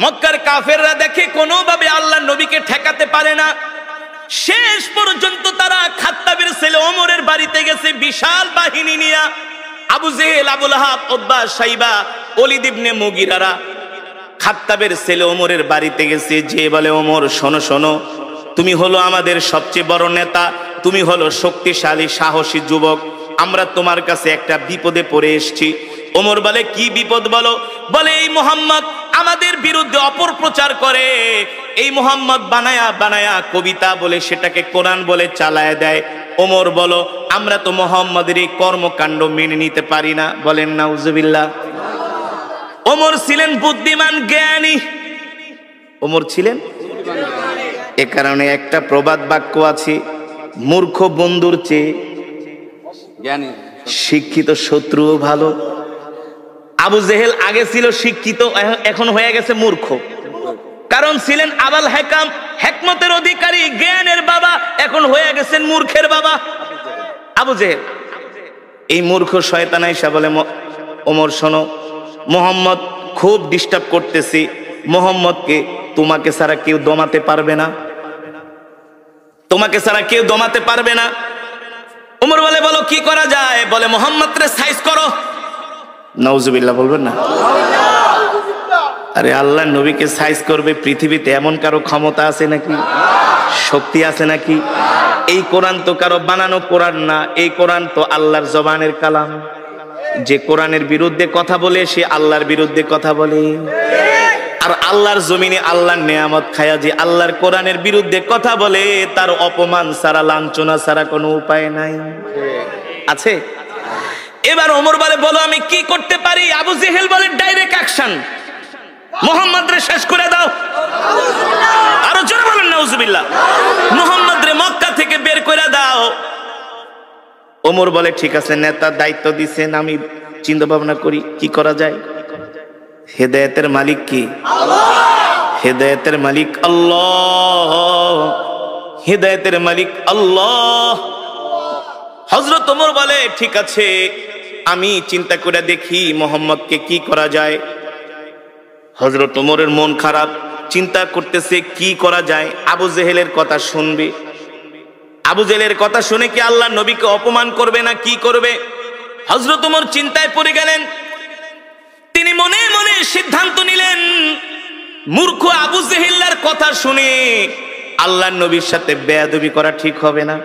মক্কার কাফেররা দেখে কোনোভাবে আল্লাহর নবীকে ঠেকাতে পারে না। শেষ পর্যন্ত তারা খাত্তাবের ছেলে ওমরের বাড়িতে গেছে বিশাল বাহিনী নিয়ে। আবু জেহেল, আবু লাহাব, উতবা, শাইবা, ওলীদ ইবনে মুগীরারা খাত্তাবের ছেলে ওমরের বাড়িতে গেছে। যে বলে, ওমর শোনো শোনো, তুমি হলো আমাদের সবচেয়ে বড় নেতা, তুমি হলো শক্তিশালী সাহসী যুবক, আমরা তোমার কাছে একটা বিপদে পড়ে এসেছি। ওমর বলে, কি বিপদ বলো? বলে, এই মুহাম্মদ আমাদের বিরুদ্ধে অপপ্রচার করে, এই মুহাম্মদ বানায়া বানায়া কবিতা বলে সেটাকে কোরআন বলে চালায় দেয়। ওমর বলো, আমরা তো মুহাম্মাদের এই কর্মকাণ্ড মেনে নিতে পারি না। বলেন নাউজুবিল্লাহ। ওমর ছিলেন বুদ্ধিমান, জ্ঞানী। ওমর ছিলেন, এ কারণে একটা প্রবাদ বাক্য আছে, মূর্খ বন্ধুর চেয়ে জ্ঞানী শিক্ষিত শত্রুও ভালো। আবু জেহেল আগে ছিল শিক্ষিত, এখন হয়ে গেছে মূর্খ। কারণ ছিলেন আবাল হেকাম, হেকমতের অধিকারী, জ্ঞানের বাবা, এখন হয়ে গেছেন মূর্খের বাবা আবু জেহেল। এই মূর্খ শয়তান আইসা বলে, ওমর শোনো, মুহাম্মদ খুব ডিস্টার্ব করতেছি, মুহাম্মদকে তোমাকে ছাড়া কেউ দমাতে পারবে না, তোমাকে ছাড়া কেউ দমাতে পারবে না। ওমর বলে, বলো কি করা যায়? বলে, মুহাম্মদরে সাইজ করো। নাউজুবিল্লাহ বলবেন না? আরে আল্লাহ নবীকে সাইজ করবে পৃথিবীতে এমন কারো ক্ষমতা আছে নাকি? শক্তি আছে নাকি? এই কোরআন তো কারো বানানো কোরআন না, এই কোরআন তো আল্লাহর জবানের কালাম। যে কোরআনের বিরুদ্ধে কথা বলে সে আল্লাহর বিরুদ্ধে কথা বলে। আর আল্লাহর জমিনে আল্লাহর নেয়ামত খায়া যে আল্লাহর কোরআনের বিরুদ্ধে কথা বলে, তার অপমান ছাড়া, লাঞ্ছনা ছাড়া কোনো উপায় নাই। আছে? এবার ওমর বলে, বলো আমি কি করতে পারি? আবু জেহেল বলে, ডাইরেক্ট অ্যাকশন, মুহাম্মদরে শেষ করে দাও। আরো জোরে বলেন নাউজুবিল্লাহ। মুহাম্মদরে মক্কা থেকে বের করে দাও। ওমর বলে, ঠিক আছে, নেতার দায়িত্ব দিছেন, আমি চিন্তা ভাবনা করি কি করা যায়। হেদায়েতের মালিক কি? হেদায়েতের মালিক আল্লাহ, হেদায়েতের মালিক আল্লাহ। হযরত ওমর বলে, ঠিক আছে, আমি চিন্তা করে দেখি মুহাম্মদকে কি করা যায়। হযরত ওমরের মন খারাপ, চিন্তা করতেছে কি করা যায়। আবু জেহেলের কথা শুনবে, আবু জেহেলের কথা শুনে কি আল্লাহ নবীকে অপমান করবে না কি করবে? হযরত ওমর চিন্তায় পড়ে গেলেন। তিনি মনে মনে সিদ্ধান্ত নিলেন, মূর্খ আবু জেহেলের কথা শুনে আল্লাহর নবীর সাথে বেয়াদবি করা ঠিক হবে না।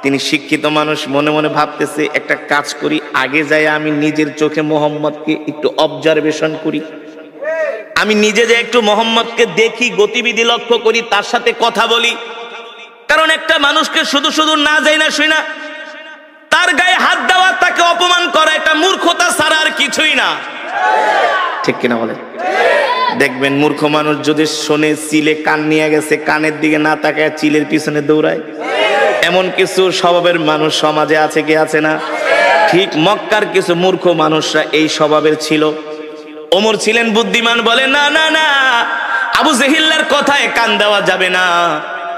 তিনি শিক্ষিত মানুষ, মনে মনে ভাবতেছে, একটা কাজ করি, আগে যাই আমি নিজের চোখে মুহাম্মদকে একটু অবজারভেশন করি, আমি নিজে যে একটু মুহাম্মদকে দেখি, গতিবিধি লক্ষ্য করি, তার সাথে কথা বলি। কারণ একটা মানুষকে শুধু শুধু না যাই না শুই না তার গায়ে হাত দেওয়া, তাকে অপমান করা, এটা মূর্খতা ছাড়া আর কিছুই না। ঠিক কিনা বলে? দেখবেন মূর্খ মানুষ যদি শোনে চিলে কান নিয়ে গেছে, কানের দিকে না তাকায় চিলের পিছনে দৌড়ায়। এমন কিছু স্বভাবের মানুষ সমাজে আছে কি আছে না? ঠিক মক্কার কিছু মূর্খ মানুষরা এই স্বভাবের ছিল। ওমর ছিলেন বুদ্ধিমান, বলে, না না না, আবু জেহেলের কথায় কান দেওয়া যাবে না।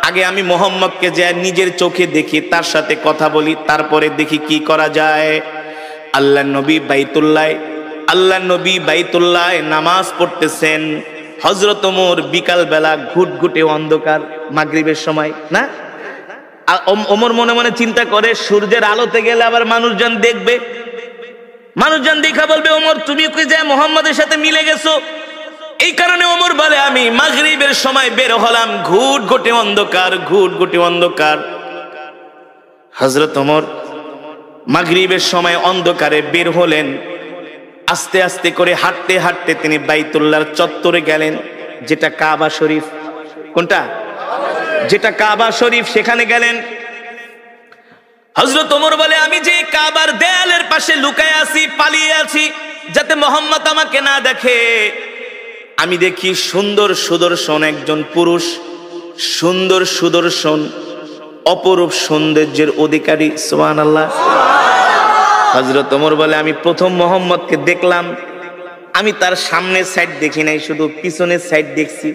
আগে আমি মুহাম্মদকে যে নিজের চোখে দেখি, তার সাথে কথা বলি, তারপরে দেখি কি করা যায়। আল্লাহর নবী বাইতুল্লাহ নামাজ পড়তেছেন। হযরত ওমর বিকাল বেলা ঘুটঘুটে অন্ধকার, মাগরিবের সময় না, ওমর মনে মনে চিন্তা করে, সূর্যের আলোতে গেলে আবার মানুষজন দেখবে, মানুষজন দেখা বলবে, ওমর তুমি কি যে মুহাম্মদের সাথে মিলে গেছো। এই কারণে ওমর বলে, আমি মাগরিবের সময় বের হলাম, ঘুটঘুটে অন্ধকার, ঘুটঘুটে অন্ধকার। হযরত ওমর মাগরিবের সময় অন্ধকারে বের হলেন। আস্তে আস্তে করে হাঁটতে হাঁটতে তিনি বাইতুল্লাহর চত্বরে গেলেন, যেটা কাবা শরীফ। কোনটা? যেটা কাবা শরীফ, সেখানে গেলেন। হযরত ওমর বলে, আমি যে কাবার দেয়ালের পাশে লুকায় আছি, পালিয়ে আছি, যাতে মুহাম্মদ আমাকে না দেখে। আমি দেখি সুন্দর সুদর্শন একজন পুরুষ, সুন্দর সুদর্শন, অপরূপ সৌন্দর্যের অধিকারী। সুবহানাল্লাহ। হযরত ওমর বলে, আমি প্রথম মুহাম্মদকে দেখলাম, আমি তার সামনের সাইড দেখি নাই, শুধু পিছনের সাইড দেখছি।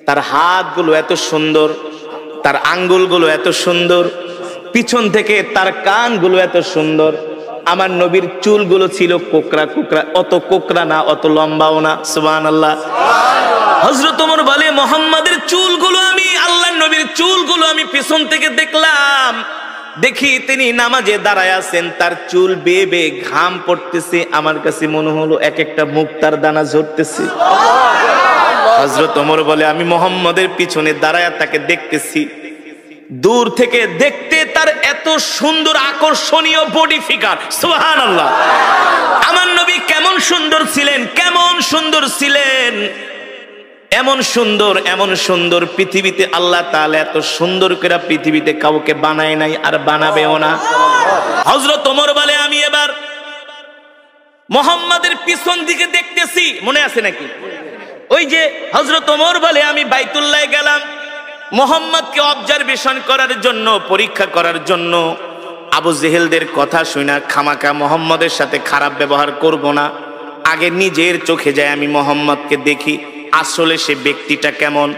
তার হাতগুলো এত সুন্দর, তার আঙ্গুলগুলো এত সুন্দর, পিছন থেকে তার কানগুলো এত সুন্দর। আমার নবীর চুলগুলো ছিল কোকড়া কোকড়া, অত কোকড়া না, অত লম্বাও না। সুবহানাল্লাহ। হযরত ওমর বলে মুহাম্মাদের চুলগুলো আমি, আল্লাহর নবীর চুলগুলো আমি পিছন থেকে দেখলাম, দেখি তিনি নামাজে দাঁড়ায় আছেন, তার চুল বেয়ে বেয়ে ঘাম পড়তেছে, আমার কাছে মনে হলো এক একটা মুক্তার দানা ঝরতেছে। হযরত ওমর বলে আমি মুহাম্মাদের পিছনে দাঁড়ায় তাকে দেখতেছি, দূর থেকে দেখতে তার এত সুন্দর আকর্ষণীয় বডি ফিগার। সুবহানাল্লাহ। আমার নবী কেমন সুন্দর ছিলেন, কেমন সুন্দর ছিলেন, এমন সুন্দর, এমন সুন্দর পৃথিবীতে আল্লাহ তাআলা এত সুন্দর করে পৃথিবীতে কাউকে বানায় নাই, আর বানাবেও না। হযরত ওমর বলে আমি এবার মুহাম্মাদের পিছন দিকে দেখতেছি, মনে আছে নাকি? ওই যে হযরত ওমর বলে আমি বাইতুল্লাহ গেলাম মুহাম্মদকে অবজারভেশন করার জন্য, পরীক্ষা করার জন্য। আবু জেহেলদের কথা শুনে খামাকা মুহাম্মদের সাথে খারাপ ব্যবহার করব না, আগে নিজের চোখে যায় আমি মুহাম্মদকে দেখি আসলে সে ব্যক্তিটা কেমন।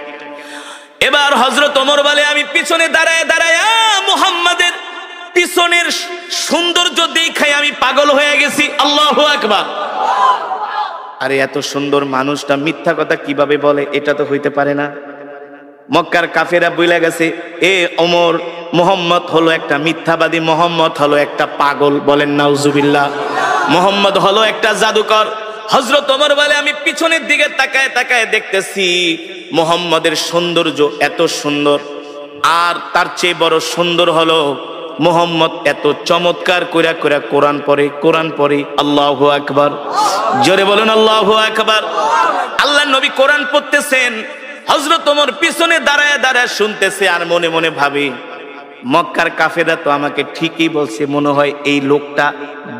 এবার হযরত ওমর বলে আমি পিছনে দাঁড়ায় দাঁড়ায় মুহাম্মাদের পিছনের সৌন্দর্য দেখাই আমি পাগল হয়ে গেছি। আল্লাহু আকবার। আরে এত সুন্দর মানুষটা মিথ্যা কথা কিভাবে বলে? এটা তো হইতে পারে না। মক্কার কাফেরা বইলা গেছে এ ওমর, মুহাম্মদ হলো একটা মিথ্যাবাদী, মুহাম্মদ হলো একটা পাগল। বলেন নাউজুবিল্লাহ। মুহাম্মদ হলো একটা জাদুকর। হযরত ওমর বলে আমি পিছনের দিকে তাকায় তাকায় দেখতেছি মুহাম্মদের সৌন্দর্য এত সুন্দর, আর তার চেয়ে বড় সুন্দর হলো মুহাম্মদ এত চমৎকার কইরা কইরা কোরআন পড়ে, কোরআন পড়ে। আল্লাহু আকবার। জোরে বলুন আল্লাহু আকবার। আল্লাহর নবী কোরআন পড়তেছেন, হযরত ওমর পিছনে দাঁড়ায় দাঁড়ায় শুনতেছে, আর মনে মনে ভাবে মক্কার কাফেররা তো আমাকে ঠিকই বলছে, মনে হয় এই লোকটা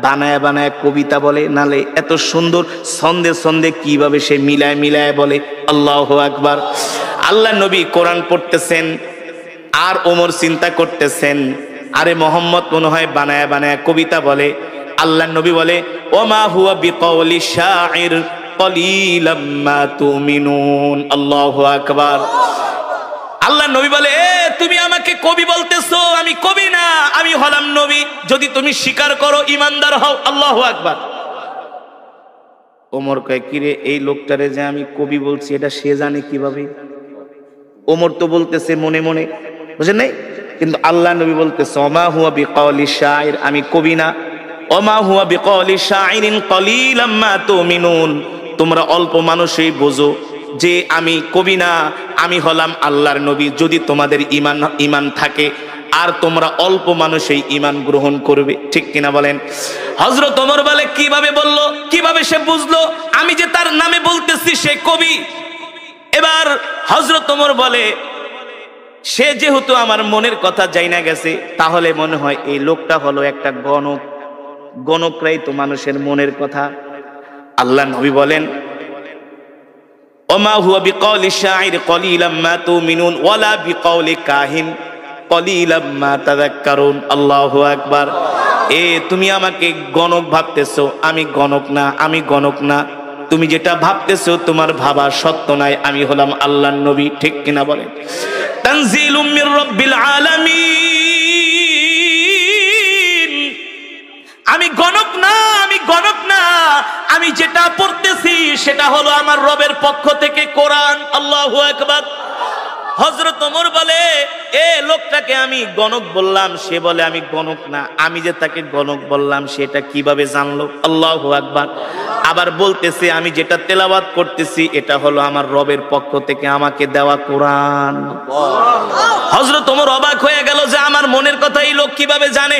বানায় বানায় কবিতা বলে, নালে এত সুন্দর ছন্দে ছন্দে কিভাবে সে মিলায় মিলায় বলে। আল্লাহু আকবার। আল্লাহর নবী কোরআন পড়তেছেন, আর ওমর চিন্তা করতেছেন আরে মুহাম্মদ মনে হয় বানায় বানায় কবিতা বলে। আল্লাহর নবী বলে ওমা হুয়া বিকাউলি শাইর কলিলাম মা তুমিনুন। আল্লাহু আকবার। আল্লাহর নবী বলে এ তুমি আমাকে কবি বলতেছো, আমি কবি না, আমি হলাম নবী। যদি তুমি স্বীকার করো ইমানদার হও। আল্লাহু আকবার। ওমর কয় কিরে এই লোকটারে যে আমি কবি বলছি এটা সে জানে কিভাবে? ওমর তো বলতেছে মনে মনে, বুঝেন নাই? কিন্তু আল্লাহ নবী বলতেছে ওমা হুয়া বিকাউলি শাইর, আমি কবি না। ওমা হুয়া বিকাউলি শাইরিন কলিলাম মা তুমিনুন, তোমরা অল্প মানুষই বোঝো যে আমি কবি না, আমি হলাম আল্লাহর নবী। যদি তোমাদের ঈমান থাকে আর তোমরা অল্প মানুষই ঈমান গ্রহণ করবে। ঠিক কিনা বলেন? হযরত ওমর বলে কিভাবে বললো, কিভাবে সে বুঝলো আমি যে তার নামে বলতেছি সে কবি? এবার হযরত ওমর বলে সে যেহেতু আমার মনের কথা জানা গেছে, তাহলে মনে হয় এই লোকটা হলো একটা গণক, গণকরাই তো মানুষের মনের কথা। আল্লাহ নবী বলেন ওমা হুয়া বিকাউলি শাইর কলিলাম মা তুমিনুন ওয়ালা বিকাউলি কাহিন কলিলাম মা তাযাক্কারুন। আল্লাহু আকবার। এ তুমি আমাকে গণক ভাবতেছো, আমি গণক না, আমি গণক না। তুমি যেটা ভাবতেছো তোমার ভাবা সত্য নাই, আমি হলাম আল্লাহর নবী। ঠিক কিনা বলেন? তানজিলুম মির রাব্বিল আলামিন। আমি গণক না, আমি গণক না, আমি যেটা পড়তেছি সেটা হলো আমার রবের পক্ষ থেকে কোরআন। আল্লাহু আকবার। হযরত ওমর বলে এ লোকটাকে আমি গণক বললাম, সে বলে আমি গণক না, আমি যে তাকে গণক বললাম সেটা কিভাবে জানলো? আল্লাহু আকবার। আবার বলতেছে আমি যেটা তেলাওয়াত করতেছি এটা হলো আমার রবের পক্ষ থেকে আমাকে দেওয়া কোরআন। হযরত ওমর অবাক হয়ে গেল যে আমার মনের কথা এই লোক কিভাবে জানে।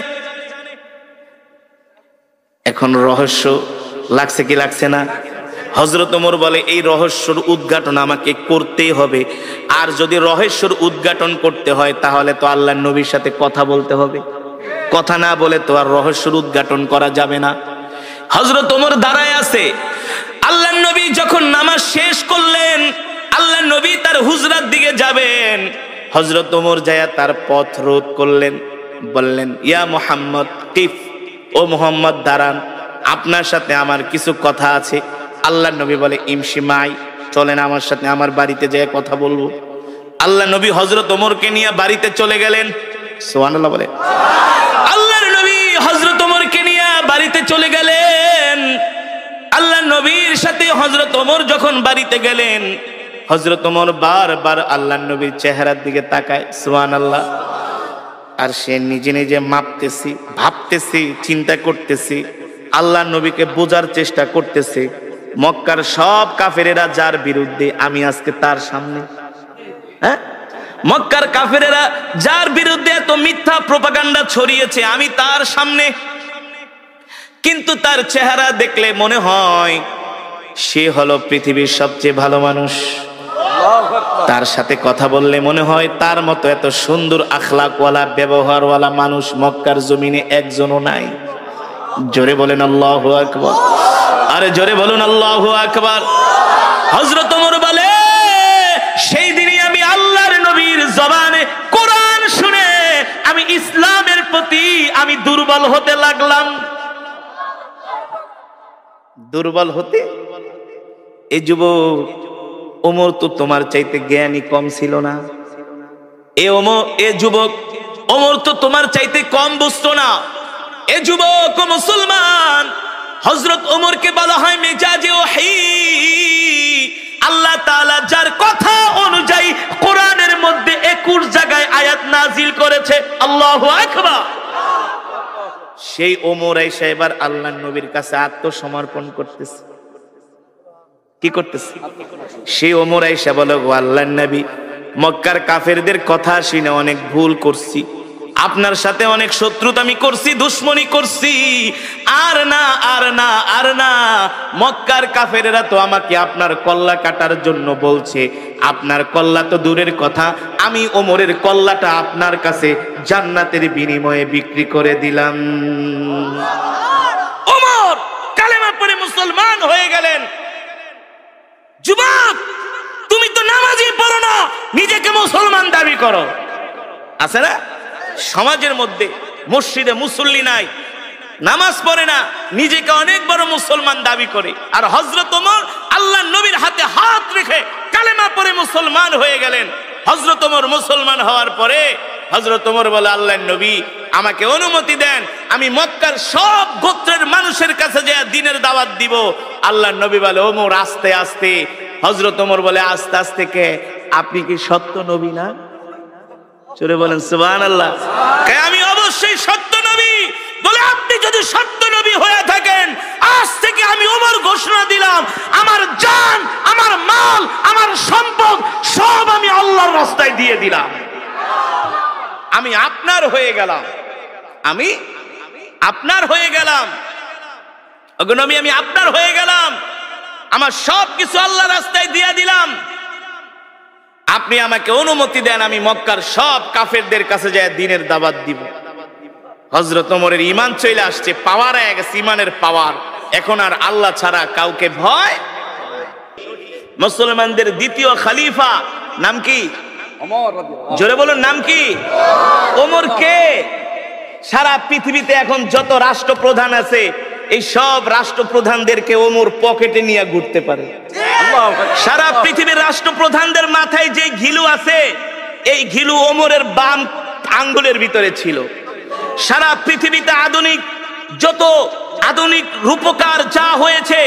এখন রহস্য লাগছে কি লাগছে না? হযরত ওমর বলে এই রহস্যর উদ্ঘাটন আমাকে করতেই হবে, আর যদি রহস্যর উদ্ঘাটন করতে হয় তাহলে তো আল্লাহর নবীর সাথে কথা বলতে হবে। কথা না বলে তো আর রহস্যর উদ্ঘাটন করা যাবে না। হযরত ওমর দাঁড়ায় আছে। আল্লাহর নবী যখন নামাজ শেষ করলেন, আল্লাহর নবী তার হুজরার দিকে যাবেন, হযরত ওমর যায় তার পথ রোধ করলেন, বললেন ইয়া মুহাম্মদ কিফ, ও মুহাম্মদ দাঁড়ান, আপনার সাথে আমার কিছু কথা আছে। আল্লাহর নবী বলে ইমশি মাই, চলেন আমার সাথে, আমার বাড়িতে যেয়ে কথা বলবো। আল্লাহর নবী হযরত ওমরকে নিয়ে বাড়িতে চলে গেলেন। সুবহানাল্লাহ বলে। আল্লাহর নবী হযরত ওমরকে নিয়ে বাড়িতে চলে গেলেন। আল্লাহ নবীর সাথে হযরত ওমর যখন বাড়িতে গেলেন, হযরত ওমর বারবার আল্লাহ নবীর চেহারার দিকে তাকায়, সুবহানাল্লাহ। আর সে নিজে নিজে মাপতেছি, ভাবতেছি, চিন্তা করতেছি, আল্লাহ নবীকে বোঝার চেষ্টা করতেছে। মক্কার সব কাফেরেরা যার বিরুদ্ধে, আমি আজকে তার সামনে। হ্যাঁ, মক্কার কাফেরেরা যার বিরুদ্ধে এত মিথ্যা প্রোপাগান্ডা ছড়িয়েছে, আমি তার সামনে। কিন্তু তার চেহারা দেখলে মনে হয় সে হলো পৃথিবীর সবচেয়ে ভালো মানুষ। তার সাথে কথা বললে মনে হয় তার মতো এত সুন্দর আখলাকওয়ালা, ব্যবহারওয়ালা মানুষ মক্কার জমিনে একজনও নাই। জোরে বলেন আল্লাহু আকবার। আরে জোরে বলুন আল্লাহু আকবার। হযরত ওমর বলে, সেই দিনই আমি আল্লাহর নবীর জবানে কোরআন শুনে আমি ইসলামের প্রতি আমি দুর্বল হতে লাগলাম। দুর্বল হতে? এই যুবক, ওমর তো তোমার চাইতে জ্ঞানী কম ছিল না। এ যুবক, ওমর তো তোমার চাইতে কম বুঝতো না। এ যুবক ও মুসলমান, হযরত ওমরকে বলা হয় মেজাজে ওহী। আল্লাহ তাআলা যার কথা অনুযায়ী কোরআনের মধ্যে 21 জায়গায় আয়াত নাজিল করেছে। আল্লাহু আকবার। সেই ওমর আয়েশা এবার আল্লাহর নবীর কাছে আত্মসমর্পণ করতেছে। কি করতেছে? সেই ওমর আয়েশা বলে, গো আল্লাহর নবী, মক্কার কাফেরদের কথা শুনে অনেক ভুল করছি, আপনার সাথে অনেক শত্রুতামি করছি, দুশ্মনী করছি। আর না, আর না, আর না। মক্কার কাফেরেরা তো আমাকে আপনার কল্লা কাটার জন্য বলছে। আপনার কল্লা তো দূরের কথা, আমি ওমরের কল্লাটা আপনার কাছে জান্নাতের বিনিময়ে বিক্রি করে দিলাম। ওমর কালেমা পড়ে মুসলমান হয়ে গেলেন। যুবক, তুমি তো নামাজই পড়ো না, নিজেকে মুসলমান দাবি করো। আছে না সমাজের মধ্যে? মসজিদে মুসল্লি নাই, নামাজ পড়ে না, নিজেকে অনেক বড় মুসলমান দাবি করে। আর হযরত ওমর আল্লাহর নবীর হাতে হাত রেখে কালেমা পড়ে মুসলমান হয়ে গেলেন। হযরত ওমর মুসলমান হওয়ার পরে হযরত ওমর বলে, আল্লাহর নবী, আমাকে অনুমতি দেন, আমি মক্কার সব গোত্রের মানুষের কাছে যে দ্বীনের দাওয়াত দিব। আল্লাহর নবী বলে, ওমর আস্তে আস্তে। হযরত ওমর বলে, আস্তে আস্তে কে? আপনি কি সত্য নবী না? চলে বলেন সুবহানাল্লাহ। আমি অবশ্যই সত্য নবী। বলে, আপনি যদি সত্য নবী হয়ে থাকেন, আজ থেকে আমি ওমর ঘোষণা দিলাম, আমার জান, আমার মাল, আমার সম্পদ সব আমি আল্লাহর রাস্তায় দিয়ে দিলাম। আমি আপনার হয়ে গেলাম, আমি আপনার হয়ে গেলাম। ওগো নবী, আমি আপনার হয়ে গেলাম, আমার সব কিছু আল্লাহর রাস্তায় দিয়ে দিলাম। আপনি আমাকে অনুমতি দেন, আমি মক্কার সব কাফেরদের কাছে যায় দ্বীনের দাওয়াত দিব। হযরত ওমরের ঈমান চলে আসছে, পাওয়ার হয়ে গেছে, ঈমানের পাওয়ার। এখন আর আল্লাহ ছাড়া কাউকে ভয়। মুসলমানদের দ্বিতীয় খলিফা নাম কি? ওমর। জোরে বলুন, নাম কি? ওমর কে? সারা পৃথিবীতে এখন যত রাষ্ট্রপ্রধান আছে, এই সব রাষ্ট্রপ্রধানদেরকে ওমর পকেটে নিয়ে ঘুরতে পারে। সারা পৃথিবীর রাষ্ট্রপ্রধানদের মাথায় যে ঘিলু আছে, এই ঘিলু ওমরের বাম আঙ্গুলের ভিতরে ছিল। সারা পৃথিবীতে যত আধুনিক রূপকার যা হয়েছে,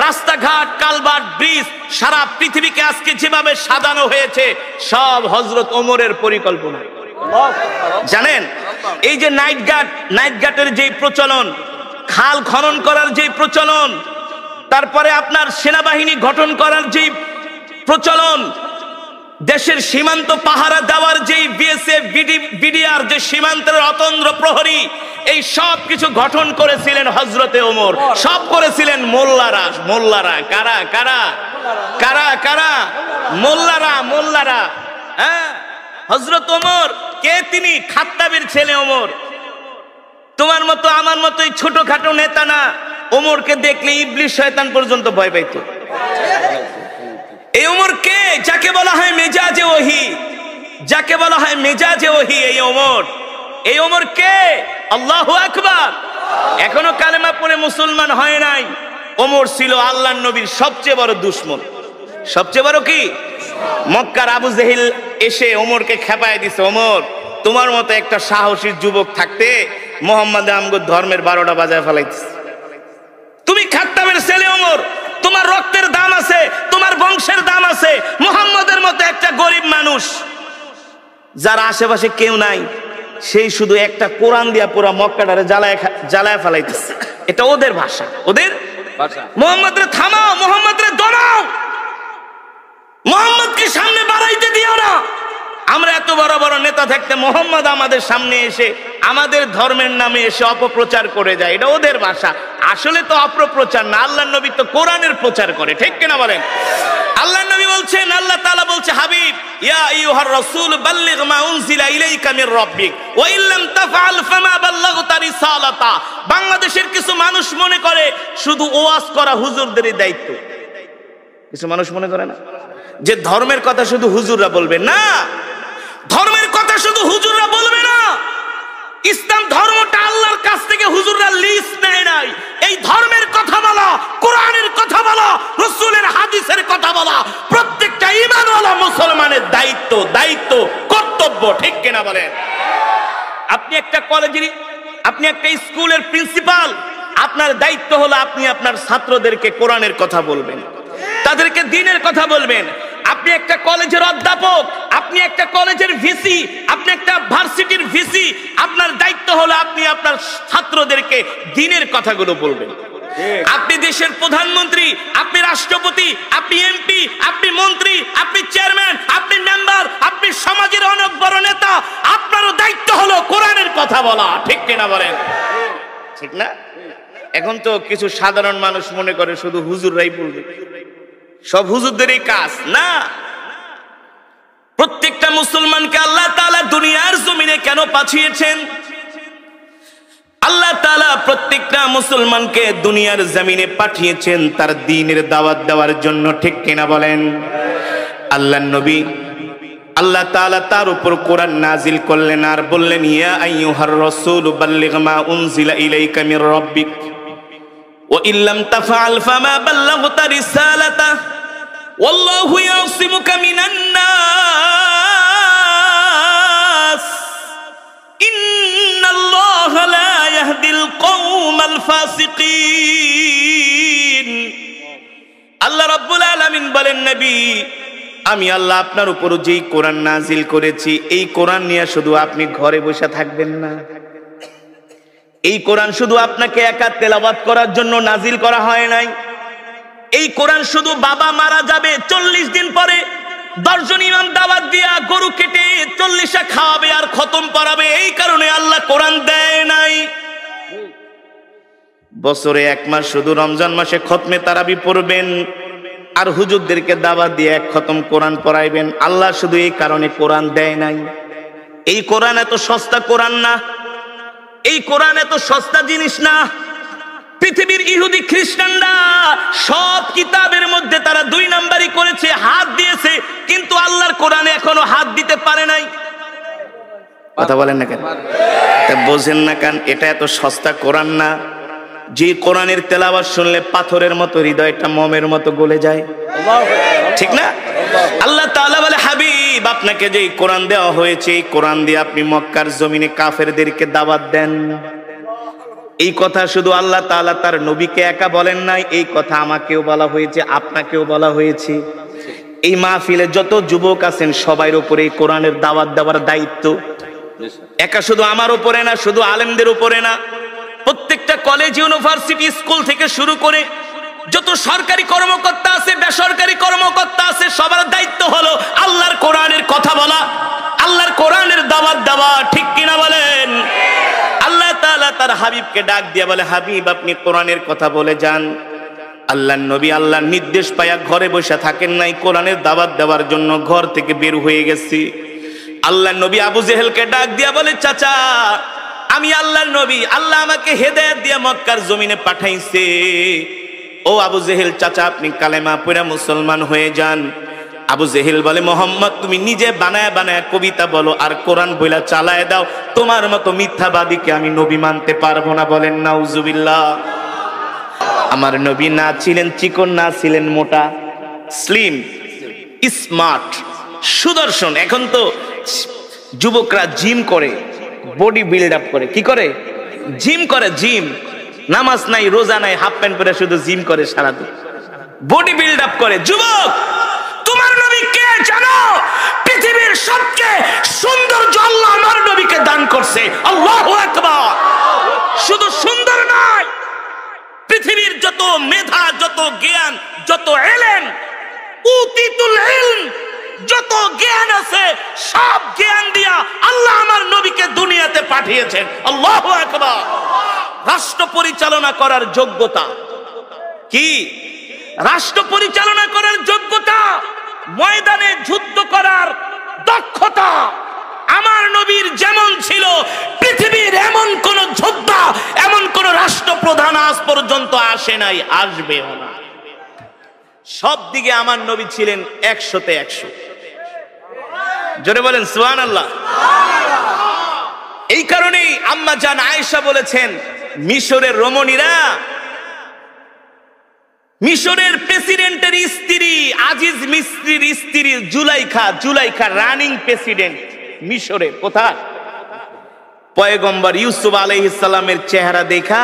রাস্তাঘাট, কালভার্ট, ব্রিজ, সারা পৃথিবীকে আজকে যেভাবে সাজানো হয়েছে, সব হযরত ওমরের পরিকল্পনা। জানেন, এই যে নাইট গাটের যে প্রচলন, খাল খনন করার যে প্রচলন, তারপরে আপনার সেনাবাহিনী গঠন করার যে প্রচলন, দেশের সীমান্ত পাহারা দেওয়ার যে বিএসএফ, বিডিআর, যে সীমান্তের অতন্দ্র প্রহরী, এই সব কিছু গঠন করেছিলেন হযরতে ওমর। সব করেছিলেন মোল্লারা। কারা কারা কারা কারা? মোল্লারা। হ্যাঁ, হযরত ওমর কে? তিনি খাত্তাবের ছেলে ওমর। তোমার মতো আমার মতো এই ছোটখাটো নেতা না। ওমরকে দেখলে ইবলিস শয়তান পর্যন্ত ভয় পাইত। এই ওমর কে? যাকে বলা হয় মেজাজে ওহী, যাকে বলা হয় মেজাজে ওহী, এই ওমর কে? আল্লাহু আকবার। এখনো কালেমা পড়ে মুসলমান হয় নাই। ওমর ছিল আল্লাহর নবীর সবচেয়ে বড় দুশমন। সবচেয়ে বড় কি? মক্কার আবু জেহেল এসে ওমরকে খেপায় দিছে, ওমর, তোমার মতো একটা সাহসী যুবক থাকতে মুহাম্মদ আমগো ধর্মের 12টা বাজায় ফেলাইতেছে। ছেলে ওমর, তোমার রক্তের দাম আছে, তোমার বংশের দাম আছে। মুহাম্মদের মতো একটা গরিব মানুষ যার আশেপাশে কেউ নাই, সেই শুধু একটা কোরআন দিয়া পুরো মক্কাটারে জ্বালায় ফেলাইতেছে। এটা ওদের ভাষা, ওদের ভাষা। মুহাম্মদ রে থামাও, মুহাম্মদ রে দমাও, মুহাম্মদকে সামনে বাড়াইতে দিও না। আমরা এত বড় বড় নেতা থাকতে মুহাম্মদ আমাদের সামনে এসে আমাদের ধর্মের নামে এসে অপপ্রচার করে যায়, এটা ওদের ভাষা। আসলে তো অপপ্রচার না, আল্লাহর নবী তো কোরআনের প্রচার করে, ঠিক কিনা বলেন? আল্লাহর নবী বলছেন, আল্লাহ তাআলা বলছে, হাবিব ইয়া আইয়ুহার রাসূল বাল্লিগ মা উনজিলা ইলাইকা মির রাব্বিক ওয়া ইল্লাম তাফআল ফামা বাল্লাগতা রিসালাতা। বাংলাদেশের কিছু মানুষ মনে করে শুধু ওয়াজ করা হুজুরদেরই দায়িত্ব। কিছু মানুষ মনে করে না যে ধর্মের কথা শুধু হুজুররা বলবে, না, ধর্মের কথা শুধু হুজুররা বলবে না। ইসলাম ধর্মটা আল্লাহর কাছ থেকে হুজুররা লিস্ট নেয় নাই। এই ধর্মের কথা বলা, কোরআনের কথা বলা, রাসূলের হাদিসের কথা বলা প্রত্যেকটা ঈমানওয়ালা মুসলমানের দায়িত্ব, দায়িত্ব, কর্তব্য, ঠিক কিনা বলেন? আপনি একটা কলেজের, আপনি একটা স্কুলের প্রিন্সিপাল, আপনার দায়িত্ব হলো আপনি আপনার ছাত্রদেরকে কোরআনের কথা বলবেন, তাদেরকে দ্বীনের কথা বলবেন। আপনি একটা কলেজের অধ্যাপক, আপনি একটা কলেজের ভিসি, আপনি একটা ভার্সিটির ভিসি, আপনার দায়িত্ব হলো আপনি আপনার ছাত্রদেরকে দ্বীনের কথাগুলো বলবেন। আপনি দেশের প্রধানমন্ত্রী, আপনি রাষ্ট্রপতি, আপনি এমপি, আপনি মন্ত্রী, আপনি চেয়ারম্যান, আপনি মেম্বার, আপনি সমাজের অনেক বড় নেতা, আপনারও দায়িত্ব হলো কোরআনের কথা বলা, ঠিক কিনা বলেন? ঠিক না? এখন তো কিছু সাধারণ মানুষ মনে করে শুধু হুজুররাই বলবে, সব হুজুরদেরই কাজ। না, প্রত্যেকটা মুসলমানকে আল্লাহ তাআলা দুনিয়ার জমিনে কেন পাঠিয়েছেন? আল্লাহ তাআলা প্রত্যেকটা মুসলমানকে দুনিয়ার জমিনে পাঠিয়েছেন তার দ্বীনের দাওয়াত দেওয়ার জন্য, ঠিক কিনা বলেন? আল্লাহর নবী, আল্লাহ তাআলা তার উপর কোরআন নাজিল করলেন আর বললেন, ইয়া আইয়ুহার রাসূল বাল্লিগ মা উনজিলা ইলাইকা মির রাব্বিক ওয়া ইল্লাম তাফআল ফামা বাল্লাগতা রিসালাতা ওয়াল্লাহু ইয়াসিমুকা মিনান নাস ইন্নাল্লাহা লা ইয়াহদিল কওমাল ফাসিকিন। আল্লাহ রাব্বুল আলামিন বলেন, নবী, আমি আল্লাহ আপনার উপর যেই কোরআন নাজিল করেছি, এই কোরআন নিয়ে শুধু আপনি ঘরে বসে থাকবেন না। এই কোরআন শুধু আপনাকে একা তেলাওয়াত করার জন্য নাজিল করা হয় নাই। এই কোরআন শুধু বাবা মারা যাবে 40 দিন পরে 10 জন ইমাম দাওয়াত দিয়া গরু কেটে 40টা খাওয়াবে আর খতম পড়াবে, এই কারণে আল্লাহ কোরআন দেয় নাই। বছরে 1 মাস শুধু রমজান মাসে খতমে তারাবি পড়বেন আর হুজুরদেরকে দাওয়াত দিয়ে 1 খতম কোরআন পড়াইবেন। আল্লাহ শুধু এই কারণে কোরআন দেয় নাই। এই কোরআন এত সস্তা কোরআন না, এই কোরআন এত সস্তা জিনিস না। পৃথিবীর ইহুদি খ্রিস্টানরা সব কিতাবের মধ্যে তারা 2 নাম্বারই করেছে, হাত দিয়েছে, কিন্তু আল্লাহর কোরআনে এখনো হাত দিতে পারে নাই। কথা বলেন না কেন? তা বোঝেন না কেন? এটা এত সস্তা কোরআন না যে কোরআনের তেলাওয়াত শুনলে পাথরের মতো হৃদয়টা মোমের মতো গলে যায়, ঠিক না? আল্লাহ তাআলা বলে, হাবিব, আপনাকে যে কোরআন দেওয়া হয়েছে, এই কোরআন দিয়ে আপনি মক্কার জমিনে কাফেরদেরকে দাওয়াত দেন। এই কথা শুধু আল্লাহ তাআলা তার নবীকে একা বলেন নাই, এই কথা আমাকেও বলা হয়েছে, আপনাকেও বলা হয়েছে। এই মাহফিলে যত যুবক আছেন সবার উপরে এই কোরআনের দাওয়াত দেওয়ার দায়িত্ব একা শুধু আমার উপরে না, শুধু আলেমদের উপরে না, প্রত্যেকটা কলেজ, ইউনিভার্সিটি, স্কুল থেকে শুরু করে যত সরকারি কর্মকর্তা আছে, বেসরকারি কর্মকর্তা আছে, সবার দায়িত্ব হলো আল্লাহর কোরআনের কথা বলা, আল্লাহর কোরআনের দাওয়াত দেওয়া, ঠিক কিনা বলেন? আল্লাহ তাআলা তার হাবিবকে ডাক দিয়ে বলে, হাবিব, আপনি কোরআনের কথা বলে যান। আল্লাহর নবী আল্লাহর নির্দেশ পায়া ঘরে বসে থাকেন নাই, কোরআনের দাওয়াত দেওয়ার জন্য ঘর থেকে বের হয়ে গেছি। আল্লাহর নবী আবু জেহেলকে ডাক দিয়া বলে, চাচা, আমি আল্লাহর নবী, আল্লাহ আমাকে হেদায়েত দিয়ে মক্কার জমিনে পাঠাইছে। ও আবু জেহেল, চাচা, আপনি কালেমা পড়া মুসলমান হয়ে যান। আবু জেহেল বলে, মোহাম্মদ, তুমি নিজে বানায় বানায় কবিতা বলো আর কোরআন বইলা চালায় দাও, তোমার মতো মিথ্যাবাদীকে আমি নবী মানতে পারবো না। বলেন নাউজুবিল্লাহ। আমার নবী না ছিলেন চিকন, না ছিলেন মোটা, স্লিম, স্মার্ট, সুদর্শন। এখন তো যুবকরা জিম করে, বডি বিল্ড আপ করে, কি করে? জিম করে, জিম। নামাজ নাই, রোজা নাই, হাফ প্যান্ট পরে শুধু জিম করে সারাদিন, বডি বিল্ড আপ করে। যুবক, তোমার নবী কে জানো? পৃথিবীর সবচেয়ে সৌন্দর্য আল্লাহ আমার নবীকে দান করছে। আল্লাহু আকবার। শুধু সুন্দর নয়, পৃথিবীর যত মেধা, যত জ্ঞান, যত ইলম, উতিতুল ইলম, যত জ্ঞান আছে সব জ্ঞান দিয়া আল্লাহ আমার নবীকে দুনিয়াতে পাঠিয়েছেন। আল্লাহু আকবার। রাষ্ট্র পরিচালনা করার যোগ্যতা কি? রাষ্ট্র পরিচালনা করার যোগ্যতা, ময়দানে যুদ্ধ করার দক্ষতা আমার নবীর যেমন ছিল, পৃথিবীর এমন কোন যোদ্ধা, এমন কোন রাষ্ট্রপ্রধান আজ পর্যন্ত আসে নাই, আসবেও না। সব দিকে আমার নবী ছিলেন 100-তে 100। জোরে বলেন সুবহানাল্লাহ। এই কারণেই আম্মা জান আয়েশা বলেছেন, মিশরের রমণীরা, মিশরের প্রেসিডেন্টের স্ত্রী, আজিজ মিস্ত্রির স্ত্রী জুলাইখা রানিং প্রেসিডেন্ট মিশরে। কোথায়? পয়গম্বর ইউসুফ আলাইহিস সালামের চেহারা দেখা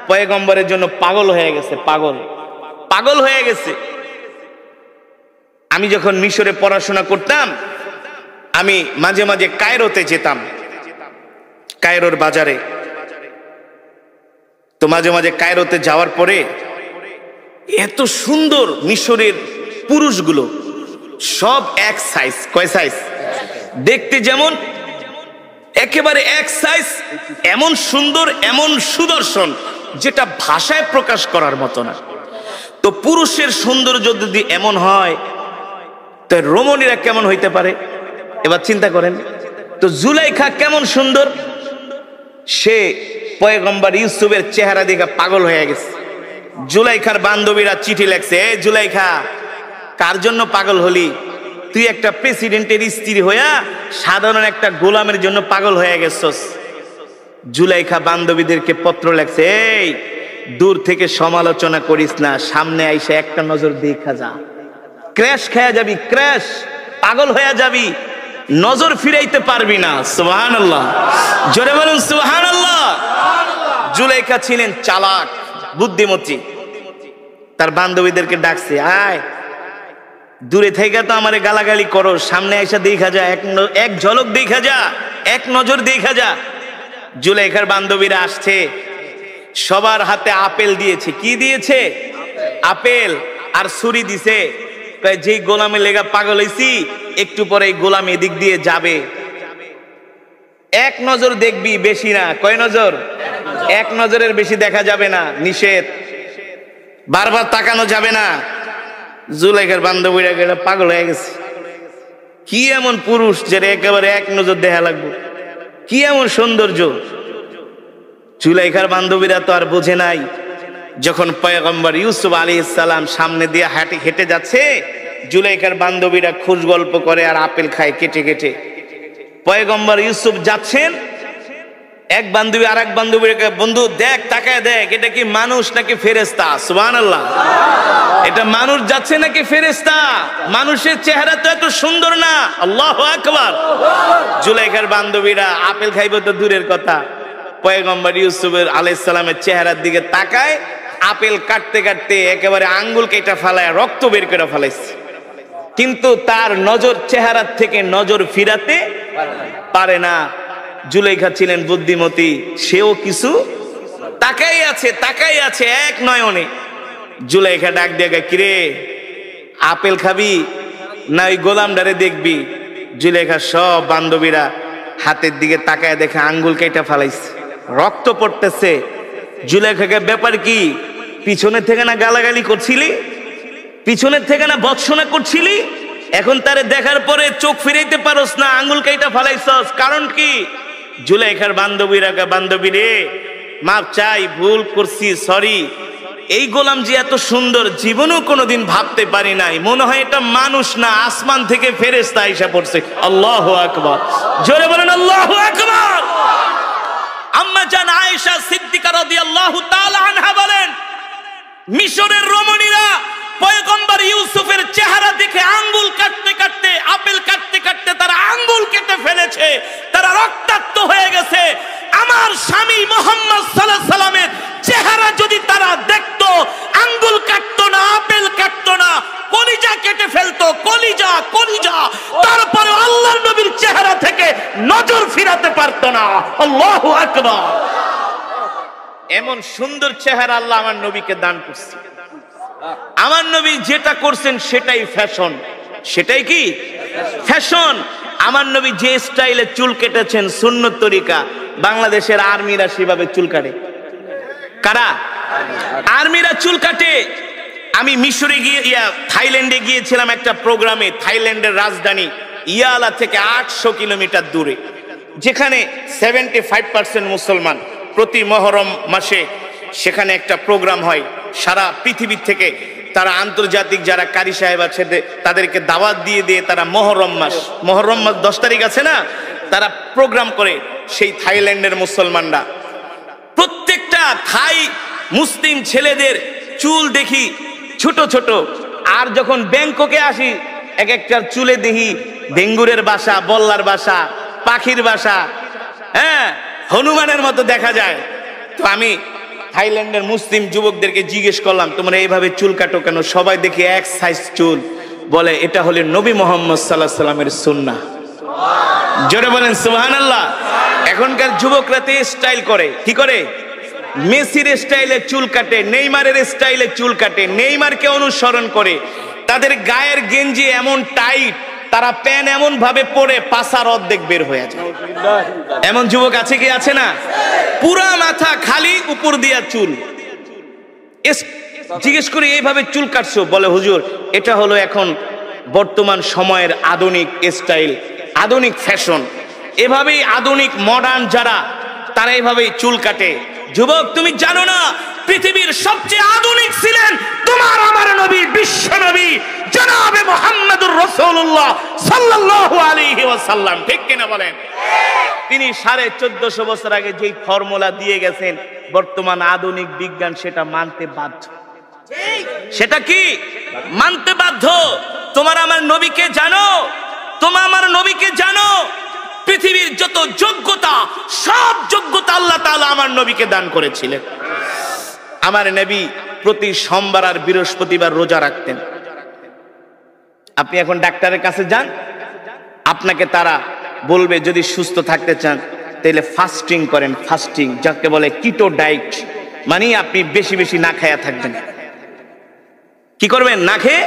পয়গম্বরের জন্য পাগল হয়ে গেছে, পাগল হয়ে গেছে। আমি যখন মিশরে পড়াশোনা করতাম, আমি মাঝে মাঝে কায়রোতে যেতাম, কায়রোর বাজারে। তো মাঝে মাঝে কায়রোতে যাওয়ার পরে এত সুন্দর মিশরের পুরুষগুলো, সব এক সাইজ। কয় সাইজ? দেখতে যেমন একেবারে এক সাইজ, এমন সুন্দর, এমন সুদর্শন, যেটা ভাষায় প্রকাশ করার মতো না। তো পুরুষের সৌন্দর্য যদি এমন হয়, তো রমণীরা কেমন হইতে পারে? এবার চিন্তা করেন তো, জুলাইখা কেমন সুন্দর। সে পয়গম্বর ইউসুফের চেহারা দেখে পাগল হয়ে গেছে। জুলাইখার বান্ধবীরা চিঠি লেখছে, এ জুলাইখা, কার জন্য পাগল হলি? তুই একটা প্রেসিডেন্টের স্ত্রী হইয়া সাধারণ একটা গোলামের জন্য পাগল হয়ে গেছস। জুলাইখা বান্ধবীদেরকে পত্র লেখছে, এই দূর থেকে সমালোচনা করিস না, সামনে আইসা একটা নজর দেখা যা, ক্র্যাশ খেয়ে যাবি, ক্র্যাশ, পাগল হয়ে যাবি, নজর ফিরাইতে পারবি না। সুবহানাল্লাহ। জোরে বলুন সুবহানাল্লাহ। জুলাইখা ছিলেন চালাক, বুদ্ধিমতী। তার বান্ধবীদেরকে ডাকছে, আয়, দূরে থেকে তো আমারে গালাগালি করো, সামনে আইসা দেখা যা, এক ঝলক দেখা যা, এক নজর দেখা যা। জুলাইখার বান্ধবীরা আসছে, সবার হাতে আপেল দিয়েছে। কি দিয়েছে? আপেল আর ছুরি দিছে। যে গোলামে লেগা পাগল হইছি, একটু পরে গোলাম এদিক দিয়ে যাবে, এক নজর দেখবি, বেশি না। কয় নজর? এক নজরের বেশি দেখা যাবে না, নিষেধ, বারবার তাকানো যাবে না। জুলাইখার বান্ধবীরা গেলে পাগল হয়ে গেছে। কি এমন পুরুষ যেটা একেবারে এক নজর দেখা লাগবে? কি এমন সৌন্দর্য? জুলাইখার বান্ধবীরা তো আর বোঝে নাই, যখন পয়গম্বর ইউসুফ আলাইহিস সালাম সামনে দিয়ে হেঁটে যাচ্ছে, জুলাইখার বান্ধবীরা খুশ গল্প করে আর আপেল খায় কেটে কেটে। পয়গম্বর ইউসুফ যাচ্ছেন, এক বান্ধবী আর এক বান্ধবীকে, বন্ধু দেখ, তাকায় দেখ, এটা কি মানুষ নাকি ফেরেশতা? সুবহানাল্লাহ। এটা মানুষ যাচ্ছে নাকি ফেরেশতা? মানুষের চেহারা তো এত সুন্দর না। আল্লাহু আকবার। জুলাইখার বান্ধবীরা আপেল খাইব তো দূরের কথা, পয়গম্বর ইউসুফ আলাইহিস সালামের চেহারার দিকে তাকায়, আপেল কাটতে কাটতে একেবারে আঙ্গুল কেটে ফেলায় রক্ত বের করে ফেলাইছে। কিন্তু তার নজর চেহারার থেকে নজর ফিরাতে পারে না। জুলাইখা ছিলেন বুদ্ধিমতী, সেও কিছু তাকাই আছে এক নয়নে। জুলাইখা ডাক দিয়ে, কিরে, আপেল খাবি না ওই গোলামডারে দেখবি? জুলাইখা সব বান্ধবীরা হাতের দিকে তাকায় দেখে আঙ্গুল কেটে ফেলাইছে, রক্ত পড়তেছে। জুলাইখাকে, ব্যাপার কি? পিছনের থেকে না গালাগালি করছিলি, পিছনের থেকে না ভৎসনা করছিলি, এখন তারে দেখার পরে চোখ ফিরাইতে পারস না, আঙ্গুল কেটে ফেলাইছস, কারণ কি? জুলাইখার বান্ধবীরা, বান্ধবী রে, মাপ চাই, ভুল করছি, সরি। এই গোলাম যে এত সুন্দর জীবনেও কোনোদিন ভাবতে পারি নাই, মনে হয় এটা মানুষ না, আসমান থেকে ফেরেশতা আইসা পড়ছে। আল্লাহু আকবার। জোরে বলেন আল্লাহু আকবার। আম্মা জান আয়েশা সিদ্দিকা রাদিয়াল্লাহু তাআলা আনহা বলেন, মিশরের রমণীরা পয়গম্বর ইউসুফের চেহারা দেখে আঙ্গুল কাটতে কাটতে, আপেল কাটতে কাটতে তারা আঙ্গুল কেটে ফেলেছে, তারা রক্তাক্ত হয়ে গেছে। আমার স্বামী মুহাম্মদ সাল্লাল্লাহু আলাইহি ওয়াসাল্লামের চেহারা কলিজা, তারপরে আল্লাহর নবীর চেহারা থেকে নজর ফিরাতে পারতো না। আল্লাহু আকবার। এমন সুন্দর চেহারা আল্লাহ আমার নবীকে দান করছে। আমার নবী যেটা করছেন সেটাই ফ্যাশন। সেটাই কি ফ্যাশন। আমার নবী যে স্টাইলে চুল কেটেছেন সুন্নত তরিকা, বাংলাদেশের আর্মিরা সেভাবে চুল কাটে। কারা? আর্মিরা চুল কাটে। আমি মিশরে গিয়ে থাইল্যান্ডে গিয়েছিলাম একটা প্রোগ্রামে। থাইল্যান্ডের রাজধানী ইয়ালা থেকে 800 কিলোমিটার দূরে, যেখানে 75% মুসলমান। প্রতি মহরম মাসে সেখানে একটা প্রোগ্রাম হয়। সারা পৃথিবী থেকে তারা আন্তর্জাতিক যারা কারি সাহেব আছে তাদেরকে দাওয়াত দিয়ে দিয়ে তারা মহরম মাস 10 তারিখ আছে না, তারা প্রোগ্রাম করে। সেই থাইল্যান্ডের মুসলমানরা প্রত্যেকটা থাই মুসলিম ছেলেদের চুল দেখি ছোট ছোট। আর যখন ব্যাংককে আসি এক একটার চুলে দেখি ডেঙ্গুরের বাসা, বল্লার বাসা, পাখির বাসা, হ্যাঁ হনুমানের মতো দেখা যায়। তো আমি থাইল্যান্ডের মুসলিম যুবকদেরকে জিজ্ঞেস করলাম, তোমরা এইভাবে চুল কাটো কেন? সবাই দেখি এক সাইজ চুল। বলে এটা হলো নবী মুহাম্মদ সাল্লাল্লাহু আলাইহি সাল্লামের সুন্নাহ। জোরে বলেন সুবহানাল্লাহ। এখনকার যুবকরা তো স্টাইল করে, কি করে? মেসির স্টাইলে চুল কাটে, নেইমারের স্টাইলে চুল কাটে, নেইমারকে অনুসরণ করে। তাদের গায়ের গেঞ্জি এমন টাইট, তারা প্যান এমন ভাবে পরে পাছার অর্ধেক বের হয়ে যায়। এমন যুবক আছে কি আছে না? পুরা মাথা খালি, উপর দিয়া চুল। জিজ্ঞেস করি এইভাবে চুল কাটছো? বলে হুজুর এটা হলো এখন বর্তমান সময়ের আধুনিক স্টাইল, আধুনিক ফ্যাশন। এভাবেই আধুনিক মডার্ন যারা, তারা এইভাবেই চুল কাটে। যুবক তুমি জানো না পৃথিবীর সবচেয়ে আধুনিক ছিলেন তোমার আমার নবী, বিশ্ব নবী জনাবে মুহাম্মদুর রাসূলুল্লাহ সাল্লাল্লাহু আলাইহি ওয়াসাল্লাম। ঠিক কিনা বলেন? তিনি 1450 বছর আগে যেই ফর্মুলা দিয়ে গেছেন, বর্তমান আধুনিক বিজ্ঞান সেটা মানতে বাধ্য। সেটা কি? মানতে বাধ্য। তোমার আমার নবীকে জানো, তোমার আমার নবীকে জানো। পৃথিবীর যত যোগ্যতা, সব যোগ্যতা আল্লাহ তাআলা আমার নবীকে দান করেছিলেন। আমার নবী প্রতি সোমবার আর বৃহস্পতিবার রোজা রাখতেন। আপনি এখন ডাক্তারের কাছে যান, আপনাকে তারা বলবে যদি সুস্থ থাকতে চান তাহলে ফাস্টিং করেন। ফাস্টিং যাকে বলে কিটো ডায়েট, মানে আপনি বেশি বেশি না খায়া থাকবেন। কি করবেন? না খেয়ে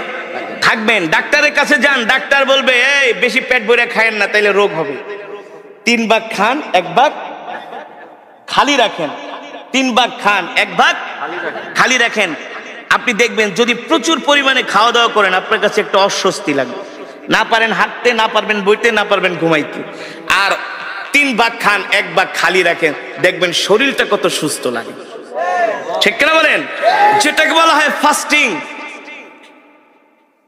থাকবেন। ডাক্তারের কাছে যান, ডাক্তার বলবে এই বেশি পেট ভরে খায়েন না, তাইলে রোগ হবে। 3 ভাগ খান, 1 ভাগ খালি রাখেন। 3 ভাগ খান, 1 ভাগ খালি রাখেন। আপনি দেখবেন যদি প্রচুর পরিমাণে খাওয়া দাওয়া করেন, আপনার কাছে একটা অস্বস্তি লাগবে। না পারেন হাঁটতে, না পারবেন বইতে, না পারবেন ঘুমাইতে। আর 3 ভাগ খান, 1 ভাগ খালি রাখেন, দেখবেন শরীরটা কত সুস্থ লাগে। ঠিক কিনা বলেন? যেটাকে বলা হয় ফাস্টিং।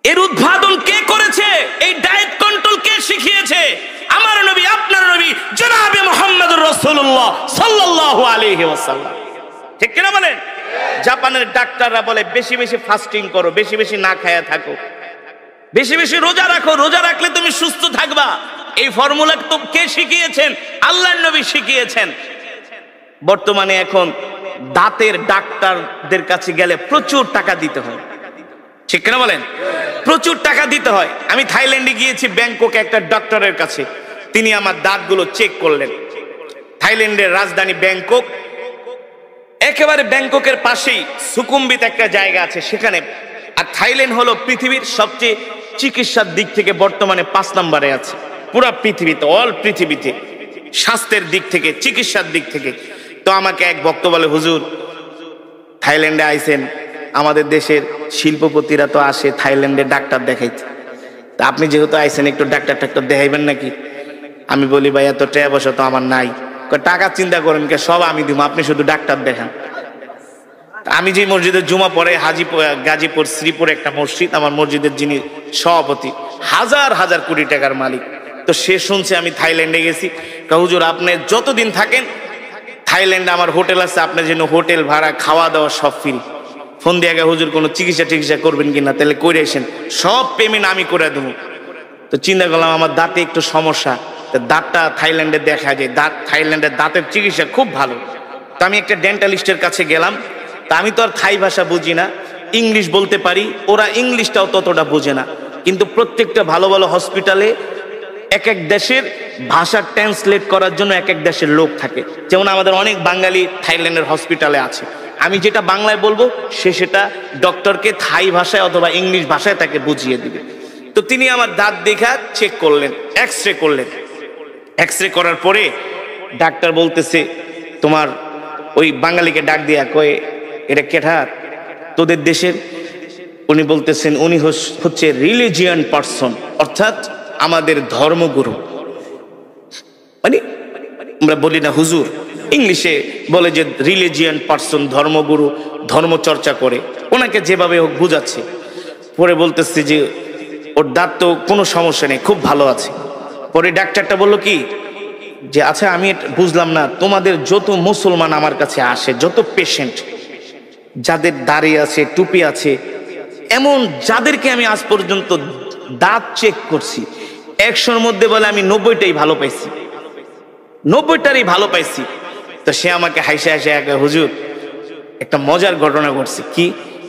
এর উদ্ভাবন কে করেছে? এই ডায়েট কন্ট্রোল কে শিখিয়েছে? আমার নবী, আপনার নবী জনাবে মুহাম্মদুর রাসূলুল্লাহ সাল্লাল্লাহু আলাইহি ওয়াসাল্লাম। ঠিক কিনা বলেন? জাপানের ডাক্তাররা বলে বেশি বেশি ফাস্টিং করো, বেশি বেশি না খায়া থাকো, বেশি বেশি রোজা রাখো, রোজা রাখলে তুমি সুস্থ থাকবা। এই ফর্মুলা তো কে শিখিয়েছেন? আল্লাহর নবী শিখিয়েছেন। বর্তমানে এখন দাঁতের ডাক্তারদের কাছে গেলে প্রচুর টাকা দিতে হয়। ঠিক কিনা বলেন? প্রচুর টাকা দিতে হয়। আমি থাইল্যান্ডে গিয়েছি, ব্যাংককে একটা ডক্টরের কাছে। তিনি আমার দাঁতগুলো চেক করলেন। থাইল্যান্ডের রাজধানী ব্যাংকক, একেবারে ব্যাংককের পাশেই সুকুম্বিত একটা জায়গা আছে সেখানে। আর থাইল্যান্ড হলো পৃথিবীর সবচেয়ে চিকিৎসার দিক থেকে বর্তমানে 5 নম্বরে আছে পুরা পৃথিবীতে, অল পৃথিবীতে, স্বাস্থ্যের দিক থেকে, চিকিৎসার দিক থেকে। তো আমাকে এক ভক্ত বলে, হুজুর থাইল্যান্ডে আইছেন, আমাদের দেশের শিল্পপতিরা তো আসে থাইল্যান্ডে ডাক্তার দেখাইতে, তা আপনি যেহেতু আইছেন একটু ডাক্তার দেখাইবেন নাকি? আমি বলি ভাই এত টাকা পয়সা তো আমার নাই। টাকা চিন্তা করেন কে, সব আমি দিব, আপনি শুধু ডাক্তার দেখান। আমি যে মসজিদে জুমা পড়ে, গাজীপুর শ্রীপুরে একটা মসজিদ, আমার মসজিদের যিনি সভাপতি হাজার হাজার কোটি টাকার মালিক, তো সে শুনছে আমি থাইল্যান্ডে গেছি। হুজুর আপনি যতদিন থাকেন থাইল্যান্ডে আমার হোটেল আছে, আপনার জন্য হোটেল ভাড়া, খাওয়া দাওয়া সব ফ্রি। ফোন দিয়ে আগে হুজুর কোনো চিকিৎসা করবেন কিনা, তাহলে করে আসেন, সব পেমেন্ট আমি করে দেবো। তো চিন্তা করলাম আমার দাঁতে একটু সমস্যা, দাঁতটা থাইল্যান্ডে দেখা যায়, থাইল্যান্ডের দাঁতের চিকিৎসা খুব ভালো। তো আমি একটা ডেন্টালিস্টের কাছে গেলাম। তা আমি তো আর থাই ভাষা বুঝি না, ইংলিশ বলতে পারি, ওরা ইংলিশটাও ততটা বোঝে না। কিন্তু প্রত্যেকটা ভালো ভালো হসপিটালে এক এক দেশের ভাষা ট্রান্সলেট করার জন্য এক এক দেশের লোক থাকে। যেমন আমাদের অনেক বাঙালি থাইল্যান্ডের হসপিটালে আছে, আমি যেটা বাংলায় বলবো সে সেটা ডক্টরকে থাই ভাষায় অথবা ইংলিশ ভাষায় তাকে বুঝিয়ে দিবে। তো তিনি আমার দাঁত দেখা চেক করলেন, এক্স রে করলেন। এক্স রে করার পরে ডাক্তার বলতেছে, তোমার ওই বাঙালিকে ডাক দিয়া কয়ে, এটা কেঠার তোদের দেশের? উনি বলতেছেন উনি হচ্ছে রিলিজিয়ান পার্সন, অর্থাৎ আমাদের ধর্মগুরু। মানে আমরা বলি না হুজুর, ইংলিশে বলে যে রিলিজিয়ান পার্সন, ধর্মগুরু, ধর্ম চর্চা করে, ওনাকে যেভাবে হোক বুঝাচ্ছে। পরে বলতেছে যে ওর দাঁত তো কোনো সমস্যা নেই, খুব ভালো আছে। পরে ডাক্তারটা বলল কি যে আচ্ছা আমি বুঝলাম না, তোমাদের যত মুসলমান আমার কাছে আসে, যত পেশেন্ট যাদের দাড়ি আছে, টুপি আছে, এমন যাদেরকে আমি আজ পর্যন্ত দাঁত চেক করছি, 100-র মধ্যে বলে আমি 90টাই ভালো পাইছি, 90টারই ভালো পাইছি। তো সে আমাকে হাসে হাসে একা, হুজুর একটা মজার ঘটনা ঘটছে। কি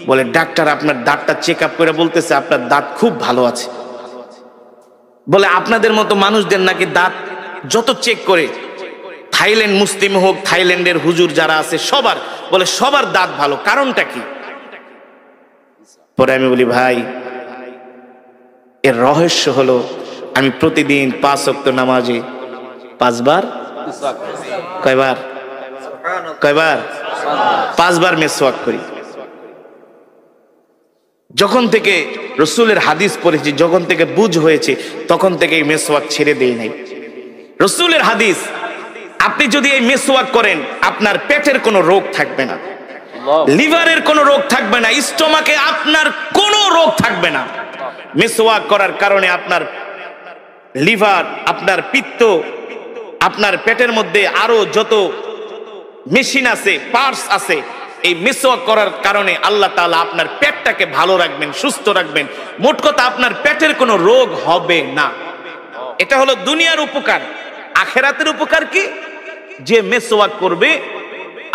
বলে, ডাক্তার আপনার দাঁতটা চেক আপ করে বলতেছে আপনার দাঁত খুব ভালো আছে। বলে আপনাদের মতো মানুষদের নাকি দাঁত যত চেক করে, থাইল্যান্ড মুসলিম হোক, থাইল্যান্ডের হুজুর যারা আছে সবার, বলে সবার দাঁত ভালো, কারণটা কি? পরে আমি বলি ভাই, এর রহস্য হলো আমি প্রতিদিন 5 ওয়াক্ত নামাজে 5 বার, কয়বার? 5 বার মেসওয়াক করি। যখন থেকে রসুলের হাদিস পড়েছি, যখন থেকে বুঝ হয়েছে, তখন থেকে এই মেসওয়াক ছেড়ে দেই নাই। রসুলের হাদিস, আপনি যদি এই মেসওয়াক করেন আপনার পেটের কোনো রোগ থাকবে না, লিভারের কোনো রোগ থাকবে না, স্টোমাকে আপনার কোনো রোগ থাকবে না। মেসওয়াক করার কারণে আপনার লিভার, আপনার পিত্ত, আপনার পেটের মধ্যে আরো যত মেশিন আছে, পার্টস আছে, এই মেসওয়াক করার কারণে আল্লাহ তাআলা আপনার পেটটাকে ভালো রাখবেন, সুস্থ রাখবেন। মোট কথা আপনার পেটের কোনো রোগ হবে না। এটা হলো দুনিয়ার উপকার। আখিরাতের উপকার কি? যে মেসওয়াক করবে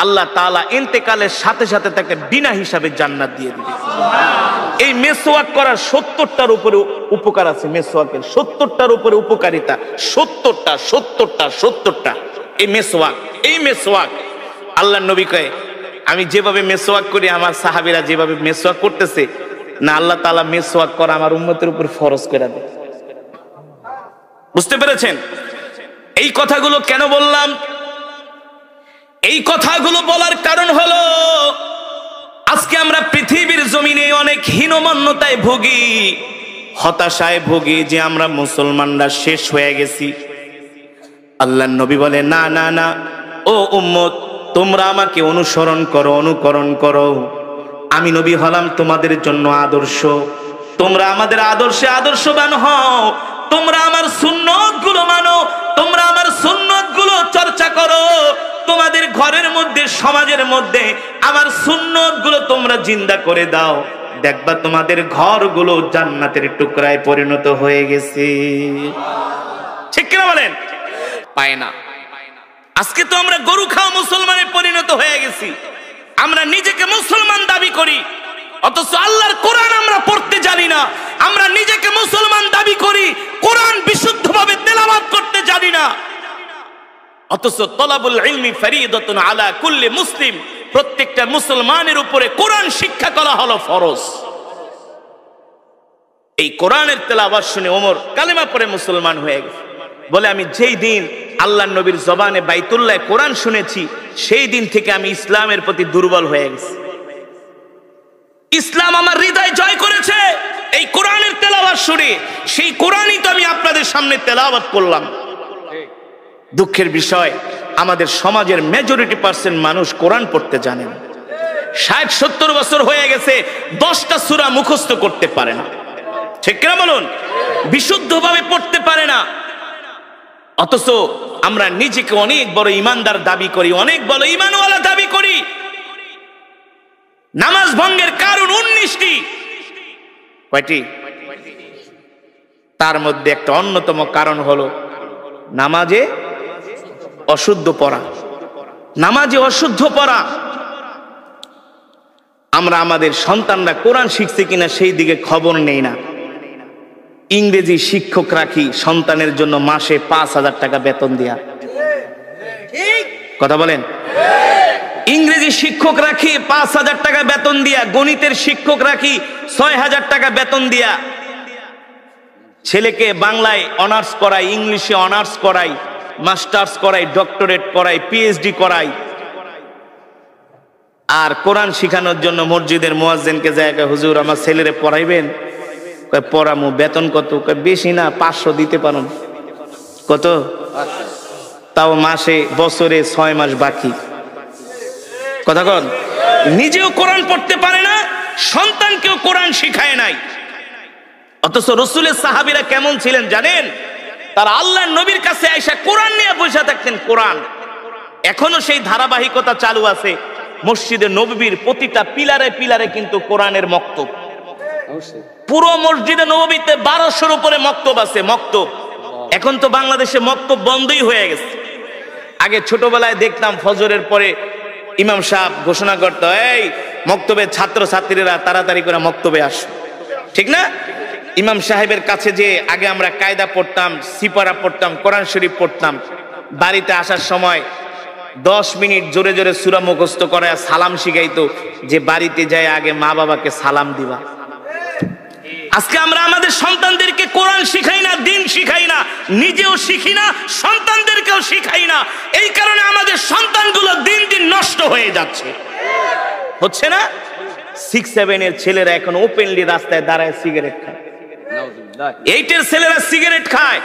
আল্লাহ তাআলা ইন্তেকালের সাথে সাথে তাকে বিনা হিসাবে জান্নাত দিয়ে দিবে। এই মেসওয়াক করার 70টার উপরে উপকার আছে। মেসওয়াকের 70টার উপরে উপকারিতা, 70টা এই মেসওয়াক আল্লাহর নবী কয়, আমি যেভাবে মেসওয়াক করি, আমার সাহাবীরা যেভাবে মেসওয়াক করতেছে না, আল্লাহ তাআলা মেসওয়াক করা আমার উম্মতের উপর ফরজ করে দেয়। বুঝতে পেরেছেন? এই কথাগুলো কেন বললাম? এই কথাগুলো বলার কারণ হলো আজকে আমরা পৃথিবীর জমিনে অনেক হীনমন্যতায় ভুগি, হতাশায় ভুগি যে আমরা মুসলমানরা শেষ হয়ে গেছি। আল্লাহর নবী বলে, না না না, ও উম্মত, তোমরা আমাকে অনুকরণ করো। আমি নবী হলাম তোমাদের জন্য আদর্শ, তোমরা আমাদের আদর্শে আদর্শবান হও। তোমরা আমার সুন্নতগুলো মানো, তোমরা আমার সুন্নতগুলো চর্চা করো। তোমাদের ঘরের মধ্যে, সমাজের মধ্যে আমার সুন্নতগুলো তোমরা জিন্দা করে দাও। দেখবা তোমাদের ঘরগুলো জান্নাতের টুকরায় পরিণত হয়ে গেছে। ঠিক কিনা বলেন? পায় না। আজকে তো আমরা গরু খাওয়া মুসলমানে পরিণত হয়ে গেছি। আমরা নিজেকে মুসলমান দাবি করি, অথচ আল্লাহর কোরআন আমরা পড়তে জানি না। আমরা নিজেকে মুসলমান দাবি করি, কোরআন বিশুদ্ধভাবে তেলাওয়াত করতে জানি না। অথচ তলাবুল ইলমি ফরিদাতুন আলা কুল্লি মুসলিম, প্রত্যেকটা মুসলমানের উপরে কোরআন শিক্ষা করা হলো ফরজ। এই কোরআনের তেলাওয়াত শুনে ওমর কালেমা পড়ে মুসলমান হয়ে গেছে। বলে, আমি যেই দিন আল্লাহর নবীর জবানে বাইতুল্লাহ কোরআন শুনেছি, সেই দিন থেকে আমি ইসলামের প্রতি দুর্বল হয়ে গেছি। ইসলাম আমার হৃদয় জয় করেছে এই কোরআনের তেলাওয়াত শুনে। সেই কোরআনই তো আমি আপনাদের সামনে তেলাওয়াত করলাম। দুঃখের বিষয়, আমাদের সমাজের মেজরিটি পার্সেন্ট মানুষ কোরআন পড়তে জানে না। 60-70 বছর হয়ে গেছে, 10টা সূরা মুখস্থ করতে পারে না। ঠিক কিনা বলুন? বিশুদ্ধভাবে পড়তে পারে না। অথচ আমরা নিজেকে অনেক বড় ইমানদার দাবি করি, অনেক বড় ইমানওয়ালা দাবি করি। নামাজ ভঙ্গের কারণ 19টি। কয়টি? তার মধ্যে একটা অন্যতম কারণ হলো নামাজে অশুদ্ধ পড়া। নামাজে অশুদ্ধ পড়া। আমরা আমাদের সন্তানরা কোরআন শিখছে কিনা সেই দিকে খবর নেই না। ইংরেজি শিক্ষক রাখি সন্তানের জন্য মাসে 5,000 টাকা বেতন দিয়া। কথা বলেন। ইংরেজি শিক্ষক রাখি 5,000 টাকা বেতন দিয়া, গণিতের শিক্ষক রাখি 6,000 টাকা বেতন দিয়া, ছেলেকে বাংলায় অনার্স করাই, ইংলিশে অনার্স করাই, মাস্টার্স করাই, ডক্টরেট করাই, পিএইচডি করাই। আর কোরআন শিখানোর জন্য মসজিদের মুয়াজ্জিনকে জায়গা, হুজুর আমার ছেলেরে পড়াইবেন? কয় পড়ামু। বেতন কত? কয় বেশি না, 500 দিতে পারেন। কত? তাও মাসে, বছরে 6 মাস বাকি। কথা কন। নিজেও কোরআন পড়তে পারে না, সন্তানকেও কোরআন শিখায় নাই। অথচ রাসূলের সাহাবীরা কেমন ছিলেন জানেন? তারা আল্লাহর নবীর কাছে আয়েশা কোরআন নিয়ে বসে থাকতেন। কোরআন এখনো সেই ধারাবাহিকতা চালু আছে। মসজিদে নববীর প্রতিটা পিলারে পিলারে কিন্তু কোরআনের মক্তব। পুরো মসজিদে নববীতে 1200-এর উপরে মক্তব আছে। মক্তব এখন তো বাংলাদেশে মক্তব বন্ধই হয়ে গেছে। আগে ছোটবেলায় দেখতাম ফজরের পরে ইমাম সাহেব ঘোষণা করতো, এই মক্তবের ছাত্র ছাত্রীরা তাড়াতাড়ি করে মক্তবে আসো। ঠিক না? ইমাম সাহেবের কাছে যে আগে আমরা কায়দা পড়তাম, সিপারা পড়তাম, কোরআন শরীফ পড়তাম। বাড়িতে আসার সময় 10 মিনিট জোরে জোরে সূরা মুখস্থ করে সালাম শিখাইতো, যে বাড়িতে যায় আগে মা বাবাকে সালাম দিবা। আজকে আমরা আমাদের সন্তানদেরকে কোরআন শিখাই না, দিন শিখাই না, নিজেও শিখি না, সন্তানদেরকেও শিখাই না। এই কারণে আমাদের সন্তানগুলো দিন দিন নষ্ট হয়ে যাচ্ছে। হচ্ছে না? 6-7 এর ছেলেরা এখন ওপেনলি রাস্তায় দাঁড়ায় সিগারেট খায়। 8 এর ছেলেরা সিগারেট খায়।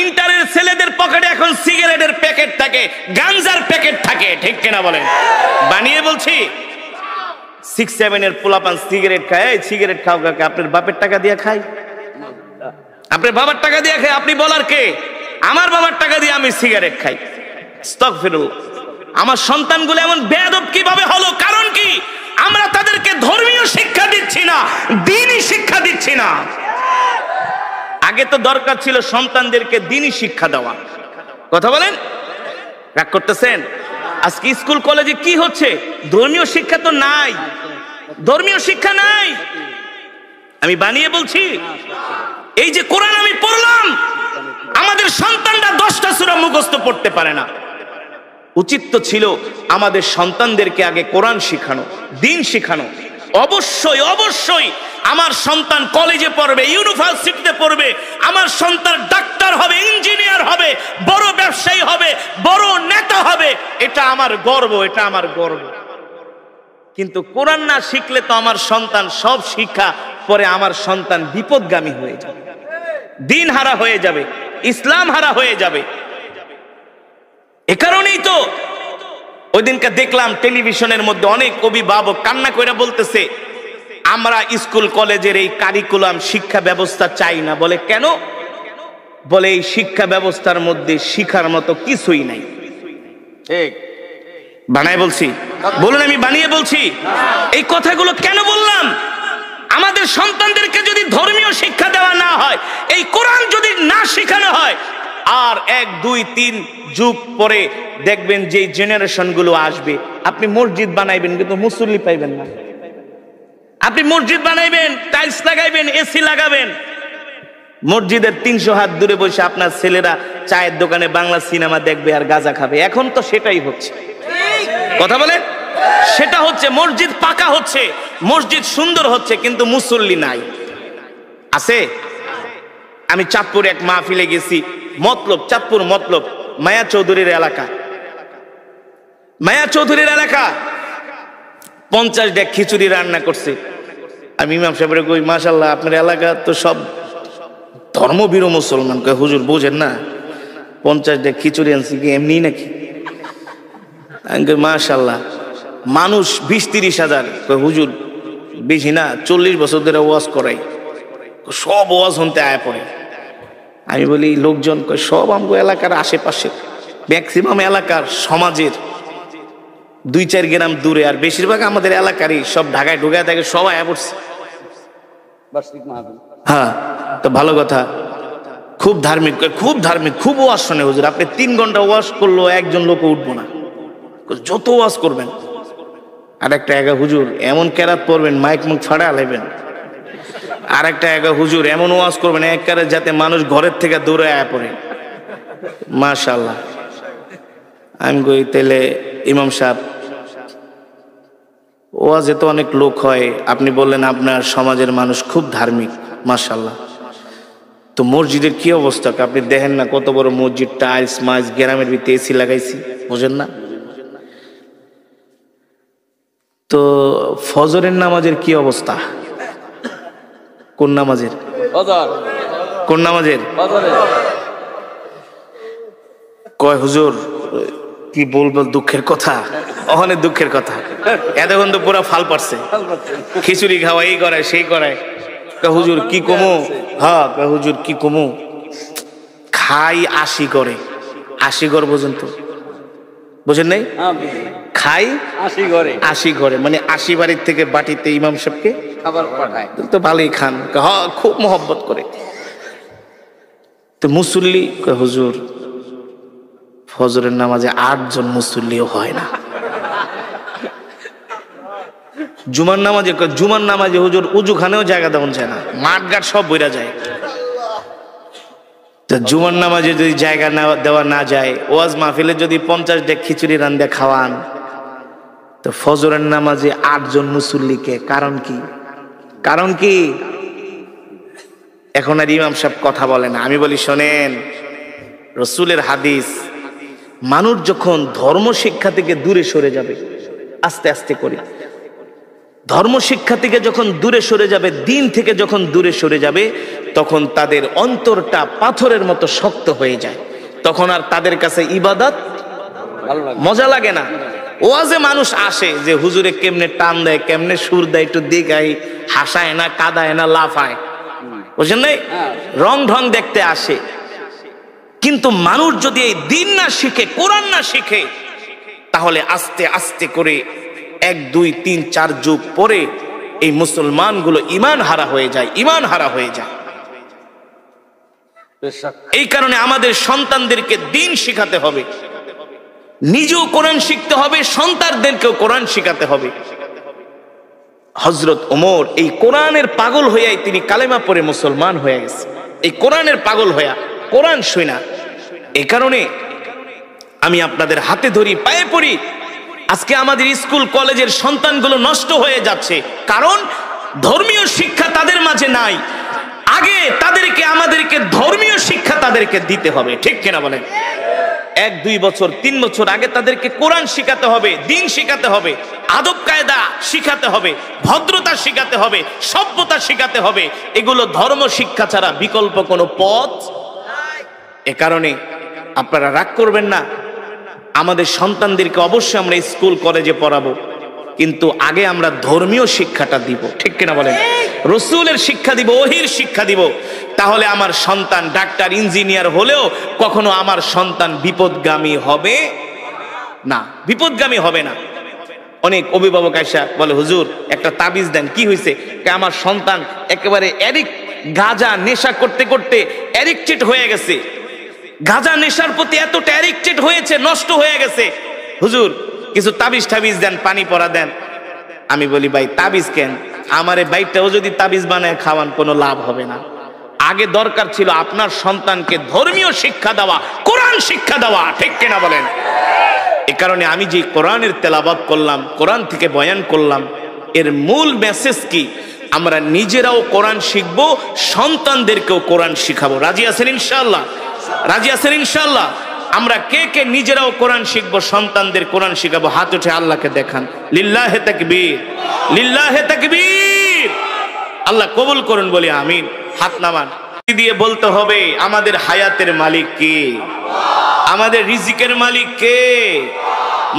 ইন্টারের ছেলেদের পকেটে এখন সিগারেটের প্যাকেট থাকে, গাঞ্জার প্যাকেট থাকে। ঠিক কিনা বলেন? বানিয়ে বলছি। 6-7 এর পোলাপান সিগারেট খায়। এই সিগারেট খাও কাকে? আপনার বাপের টাকা দিয়ে খাই? আপনার বাবার টাকা দিয়ে খাই? আপনি বলার কে? আমার বাবার টাকা দিয়ে আমি সিগারেট খাই। আস্তাগফিরুল্লাহ। আমার সন্তানগুলো এমন বেয়াদব কিভাবে হলো? কারণ কি? আমরা তাদেরকে ধর্মীয় শিক্ষা দিচ্ছি না, দ্বীনি শিক্ষা দিচ্ছি না। আগে তো দরকার ছিল সন্তানদেরকে দ্বীনি শিক্ষা দেওয়া। কথা বলেন। রাগ করতেছেন? আজকে স্কুল কলেজে কি হচ্ছে? ধর্মীয় শিক্ষা তো নাই, ধর্মীয় শিক্ষা নাই। আমি বানিয়ে বলছি। এই যে কোরআন আমি পড়লাম, আমাদের সন্তানরা 10টা সূরা মুখস্থ পড়তে পারে না। উচিত তো ছিল আমাদের সন্তানদেরকে আগে কোরআন শিখানো, দ্বীন শিখানো। অবশ্যই অবশ্যই আমার সন্তান কলেজে পড়বে, ইউনিভার্সিটিতে পড়বে, আমার সন্তান ডাক্তার হবে, ইঞ্জিনিয়ার হবে, বড় ব্যবসায়ী হবে, বড় নেতা হবে। এটা আমার গর্ব, এটা আমার গর্ব। কিন্তু কোরআন না শিখলে তো আমার সন্তান সব শিক্ষা পরে আমার সন্তান বিপদগামী হয়ে যাবে, দ্বীন হারা হয়ে যাবে, ইসলাম হারা হয়ে যাবে। এ কারণেই তো ওই দিনকে দেখলাম টেলিভিশনের মধ্যে অনেক অভিভাবক কান্না করে বলতেছে, আমরা স্কুল কলেজের এই কারিকুলাম শিক্ষা ব্যবস্থা চাই না। বলে কেন? বলে এই শিক্ষা ব্যবস্থার মধ্যে শিখার মতো কিছুই নাই। ঠিক বানায় বলছি? বলুন আমি বানিয়ে বলছি। এই কথাগুলো কেন বললাম? আমাদের সন্তানদেরকে যদি ধর্মীয় শিক্ষা দেওয়া না হয়, এই কোরআন যদি না শেখানো হয়, আর 1, 2, 3 যুগ পরে দেখবেন যে জেনারেশন গুলো আসবে, আপনি মসজিদ বানাইবেন কিন্তু মুসল্লি পাইবেন না। আপনি মসজিদ বানাইবেন, টাইলস লাগাইবেন, এসি লাগাবেন, মসজিদের 300 হাত দূরে বসে আপনার ছেলেরা চায়ের দোকানে বাংলা সিনেমা দেখবে আর গাঁজা খাবে। এখন তো সেটাই হচ্ছে। কথা বলেন। সেটা হচ্ছে। মসজিদ পাকা হচ্ছে, মসজিদ সুন্দর হচ্ছে, কিন্তু মুসল্লি নাই। আছে? আমি চাঁদপুর এক মাহফিলে গেছি, মতলব, চাঁদপুর মতলব, মায়া চৌধুরীর এলাকা। মায়া চৌধুরীর এলাকা 50 ডেক খিচুড়ি রান্না করছে। আমি ইমাম সাহেবের কই, মাশাআল্লাহ আপনার এলাকা তো সব ধর্মভীরু মুসলমান। কয় হুজুর বোঝেন না, 50 ডেক খিচুড়ি আনছি কি এমনি নাকি? আমি কই মাশাআল্লাহ। মানুষ 20-30 হাজার। কয় হুজুর বেশি না, 40 বছর ধরে ওয়াজ করাই, সব ওয়াজ শুনতে আয়া পড়ে। আমি বলি লোকজন? কয় সব আমগো এলাকার আশেপাশে, ম্যাক্সিমাম এলাকার সমাজের 2-4 গ্রাম দূরে, আর বেশিরভাগ আমাদের এলাকারই, সব ঢাকায় ঢুকায় থাকে, সব আয়া পড়ছে। হ্যাঁ, তো ভালো কথা। খুব ধার্মিক, খুব ধার্মিক, খুব ওয়াজ শোনে হুজুর। আপনি 3 ঘন্টা ওয়াজ করলো একজন লোক উঠবো না, যত ওয়াজ করবেন। আর একটা হুজুর এমন কেরাত পড়বেন, মাইক মুখ ফাড়া লাইবেন, আর একটা হুজুর এমন ওয়াজ করবেন একবারে যাতে মানুষ ঘরের থেকে দূরে আয়া পড়ে। মাশাআল্লাহ। আমি কই তাহলে ইমাম সাহেব ওয়াজে তো অনেক লোক হয়, আপনি বললেন আপনার সমাজের মানুষ খুব ধার্মিক, মাশাআল্লাহ, তো মসজিদের কি অবস্থা? আপনি দেখেন না কত বড় মসজিদ, টাইলস মাইলস, গ্রামের ভিতরে এসি লাগাইছি, বুঝেন না? তো ফজরের নামাজের কি অবস্থা? কোন নামাজের? কোন নামাজের? কয় হুজুর কি বলবো, দুঃখের কথা, অনেক দুঃখের কথা। এতক্ষণ তো পুরা ফাল পারছে, খিচুড়ি খাওয়া, এই করায় সেই করায়। হুজুর কি কমু? হ্যাঁ হুজুর কি কমু, খাই 80 করে, 80 ঘর পর্যন্ত, বুঝেন নাই? খাই 80 ঘরে, মানে 80 বাড়ির থেকে বাটিতে ইমাম সাহেবকে খাবার পাঠায়, তো ভালোই খান। হ্যাঁ খুব মহব্বত করে। তো মুসল্লি হুজুর ফজরের নামাজে 8 জন মুসল্লিও হয় না। জুমার নামাজে হুজুর উজুখানেও জায়গা দেওয়া যায় না, মাঠ ঘাট সব বইরা যায়। তো জুমার নামাজে যদি জায়গা দেওয়া না যায়, ওয়াজ মাহফিলে যদি 50 ডেক খিচুড়ি রান্দে খাওয়ান, তো ফজরের নামাজে 8 জন মুসল্লিকে, কারণ কি? কারণ কি? এখন আর ইমাম সাহেব কথা বলে না। আমি বলি শোনেন, রসুলের হাদিস, মানুষ যখন ধর্ম শিক্ষা থেকে দূরে সরে যাবে, আস্তে আস্তে করে ধর্ম শিক্ষা থেকে যখন দূরে সরে যাবে, দিন থেকে যখন দূরে সরে যাবে, তখন তাদের অন্তরটা পাথরের মতো শক্ত হয়ে যায়। তখন আর তাদের কাছে ইবাদত মজা লাগে না। ওয়াজে মানুষ আসে যে হুজুরে কেমনে টান দেয়, কেমনে সুর দেয়, একটু দেখাই, হাসায় না, কাদায় না, লাফায়, বুঝলেন নাই? রং ঢং দেখতে আসে। কিন্তু মানুষ যদি এই দিন না শিখে, কোরআন না শিখে, তাহলে আস্তে আস্তে করে 1 2 3 4 যুগ পরে এই মুসলমানগুলো ঈমান হারা হয়ে যায়, ঈমান হারা হয়ে যায়। এই কারণে আমাদের সন্তানদেরকে দিন শিখাতে হবে, নিজেও কোরআন শিখতে হবে, সন্তানদেরকেও কোরআন শিখাতে হবে। হযরত ওমর এই কোরআনের পাগল হইয়াই তিনি কালেমা পড়ে মুসলমান হয়ে গেছে, এই কোরআনের পাগল হইয়া, কোরআন শুনা। এই কারণে আমি আপনাদের হাতে ধরি, পায়ে পড়ি। আজকে আমাদের স্কুল কলেজের সন্তানগুলো নষ্ট হয়ে যাচ্ছে, কারণ ধর্মীয় শিক্ষা তাদের মাঝে নাই। আগে আমাদেরকে ধর্মীয় শিক্ষা তাদেরকে দিতে হবে, ঠিক কিনা বলেন? 1 2 বছর 3 বছর আগে তাদেরকে কোরআন শিখাতে হবে, দিন শিখাতে হবে, আদব কায়দা শিখাতে হবে, ভদ্রতা শিখাতে হবে, সভ্যতা শিখাতে হবে। এগুলো ধর্ম শিক্ষা ছাড়া বিকল্প কোনো পথ নাই। এ কারণে আপনারা রাগ করবেন না, আমাদের সন্তানদেরকে অবশ্যই আমরা স্কুল কলেজে পড়াবো, কিন্তু আগে আমরা ধর্মীয় শিক্ষাটা দিব, ঠিক কিনা বলেন? রসুলের শিক্ষা দিব, ওহির শিক্ষা দিব। তাহলে আমার সন্তান ডাক্তার ইঞ্জিনিয়ার হলেও কখনো আমার সন্তান বিপদগামী হবে না, বিপদগামী হবে না। অনেক অভিভাবক আয়সা বলে, হুজুর একটা তাবিজ দেন। কি হয়েছে? আমার সন্তান একেবারে গাঁজা নেশা করতে করতে অ্যাডিক্টেড হয়ে গেছে, গাঁজা নেশার প্রতি এতটা অ্যাডিক্টেড হয়েছে, নষ্ট হয়ে গেছে। হুজুর কিছু তাবিজ টাবিজ দেন, পানি পড়া দেন। আমি বলি, ভাই তাবিজ কেন? আমার এই বাইকটাও যদি তাবিজ বানায় খাওয়ান, কোনো লাভ হবে না। আগে দরকার ছিল আপনার সন্তানকে ধর্মীয় শিক্ষা দেওয়া, কোরআন শিক্ষা দেওয়া, ঠিক কিনা বলেন? এ কারণে আমি যে কোরআনের তেলাওয়াত করলাম, কোরআন থেকে বয়ান করলাম, এর মূল মেসেজ কি? আমরা নিজেরাও কোরআন শিখবো, সন্তানদেরকেও কোরআন শিখাবো। রাজি আছেন ইনশাআল্লাহ? রাজি আছেন ইনশাআল্লাহ? আমরা কে কে নিজেরাও কোরআন শিখবো, সন্তানদের কোরআন শিখাবো? হাত উঠে আল্লাহকে দেখান। লিল্লাহে তাকবীর, লিল্লাহে তাকবীর। আল্লাহ কবুল করুন, বলি আমিন। হাত নামান দিয়ে বলতে হবে, আমাদের হায়াতের মালিক কে? আমাদের রিজিকের মালিক কে?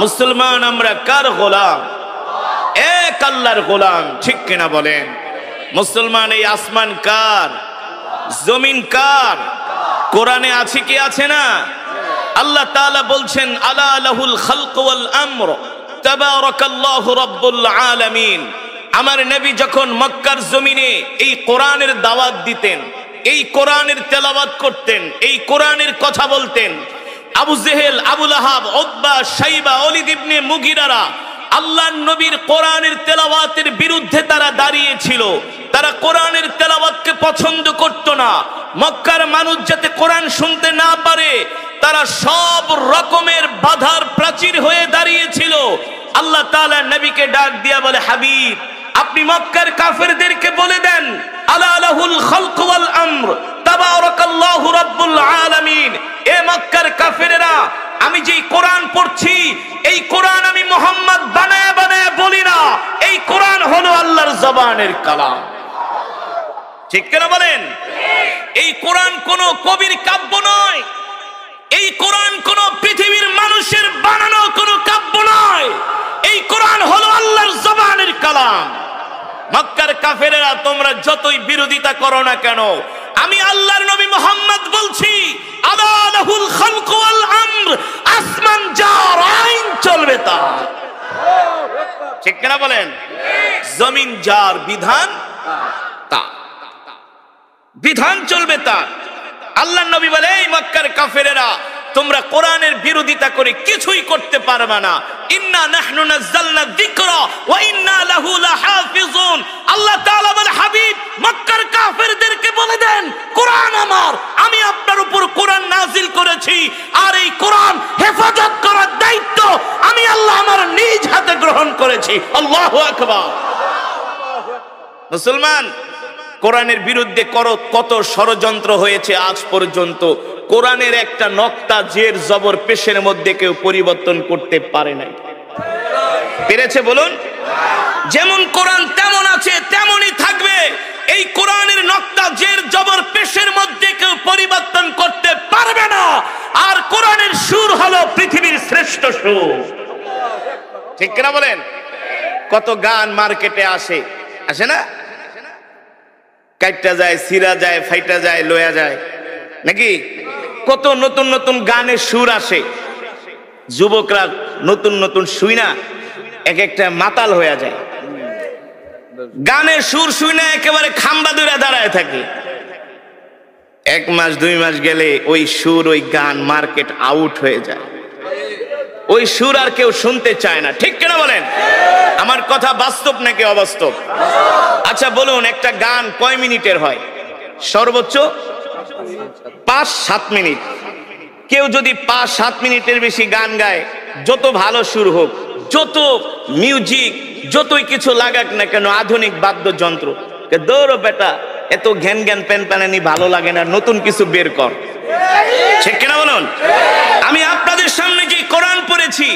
মুসলমান আমরা কার গোলাম? এক আল্লাহর গোলাম, ঠিক কিনা বলেন? মুসলমান এই আসমান কার? জমিন কার? কোরআনে আছে কি আছে না? আল্লাহ তাআলা বলছেন, আলা লাহুল খালক ওয়াল আমর তাবারাকাল্লাহু রাব্বুল আলামিন। আমার নবী যখন মক্কার জমিনে এই কোরআনের দাওয়াত দিতেন, এই কোরআনের তেলাওয়াত করতেন, এই কোরআনের কথা বলতেন, আবু জেহেল, আবু লাহাব, উতবা, শাইবা, ওলীদ ইবনে মুগিরারা আল্লাহর নবীর কোরআনের তেলাওয়াতের বিরুদ্ধে তারা দাঁড়িয়েছিল। তারা কোরআনের তেলাওয়াতকে পছন্দ করত না। মক্কার মানুষ যাতে কোরআন শুনতে না পারে, তারা সব রকমের বাধার প্রাচীর হয়ে দাঁড়িয়েছিল। আল্লাহ তাআলা নবীকে ডাক দিয়া বলে, হাবিব, আপনি মক্কার কাফেরদেরকে বলে দেন, আলা লাহুল খালক ওয়াল আমর তাবারাকাল্লাহু রাব্বুল আলামিন। এ মক্কার কাফেরেরা, আমি যেই কোরআন পড়ছি, এই কোরআন আমি মুহাম্মদ বানায়া বানায়া বলি না, এই কোরআন হলো আল্লাহর জবানের কালাম। ঠিক কিনা বলেন? এই কোরআন কোন কবির কাব্য নয়, এই কোরআন কোন পৃথিবীর মানুষের বানানো কোন কাব্য নয়, এই কোরআন হলো আল্লাহর জবানের কালাম। মক্কার কাফেরেরা তোমরা যতই বিরোধিতা করো না কেন, আমি আল্লাহর নবী মুহাম্মদ বলছি, আলা লাহুল খালক ওয়াল আমর, আসমান যার আইন চলবে তার। ঠিক কিনা বলেন? জমিন যার বিধান তার, বিধান চলবে তার। আল্লাহর নবী বলে, এই মক্কার কাফেরেরা, তোমরা কোরআনের বিরোধিতা করে কিছুই করতে পারবে না। ইন্না নাহনু নাযালনা যিকরা ওয়া ইন্না লাহু লাহাফিজুন। আল্লাহ তাআলা বলে, হাবিব, মক্কার কাফেরদেরকে বলে দেন, কোরআন আমার, আমি আপনার উপর কোরআন নাজিল করেছি, আর এই কোরআন হেফাজত করার দায়িত্ব আমি আল্লাহ আমার নিজ হাতে গ্রহণ করেছি। আল্লাহু আকবার। মুসলমান, কোরআনের বিরুদ্ধে কত ষড়যন্ত্র হয়েছে আজ পর্যন্ত। কোরআনের একটা নক্তা জের জবর পেশের মধ্যে কেউ পরিবর্তন করতে পারে নাই। পেরেছে বলুন? যেমন কোরআন তেমন আছে তেমনই থাকবে। এই কোরআনের নক্তা জের জবর পেশের মধ্যে কেউ পরিবর্তন করতে পারবে না। আর কোরআনের সুর হলো পৃথিবীর শ্রেষ্ঠ সুর। ঠিক কিনা বলেন? কত গান মার্কেটে আসে না? কাইটা যায়, সিরা যায়, ফাইটা যায়, লয়া যায়, নাকি? কত নতুন নতুন গানের সুর আসে। যুবকরা নতুন নতুন শুই না এক একটা মাতাল হয়ে যায়। গানের সুর শুই না একেবারে খাম্বা ধরে দাঁড়ায় থাকে। 1 মাস 2 মাস গেলে ওই সুর, ওই গান মার্কেট আউট হয়ে যায়। ওই সুর আর কেউ শুনতে চায় না। ঠিক কিনা বলেন? আমার কথা বাস্তব নাকি অবাস্তব? আচ্ছা বলুন, একটা গান কয় মিনিটের হয়? সর্বোচ্চ 5-7 মিনিট। কেউ যদি 5-7 মিনিটের বেশি গান গায়, যত ভালো সুর হোক, যত মিউজিক, যতই কিছু লাগাক না কেন, আধুনিক বাদ্যযন্ত্র, দৌড়ো বেটা, এত ঘ্যান ঘ্যান প্যান প্যানানি ভালো লাগে না, নতুন কিছু বের কর। ঠিক কিনা বলুন? আমি আপনাদের সামনে যে কোরআন পড়েছি,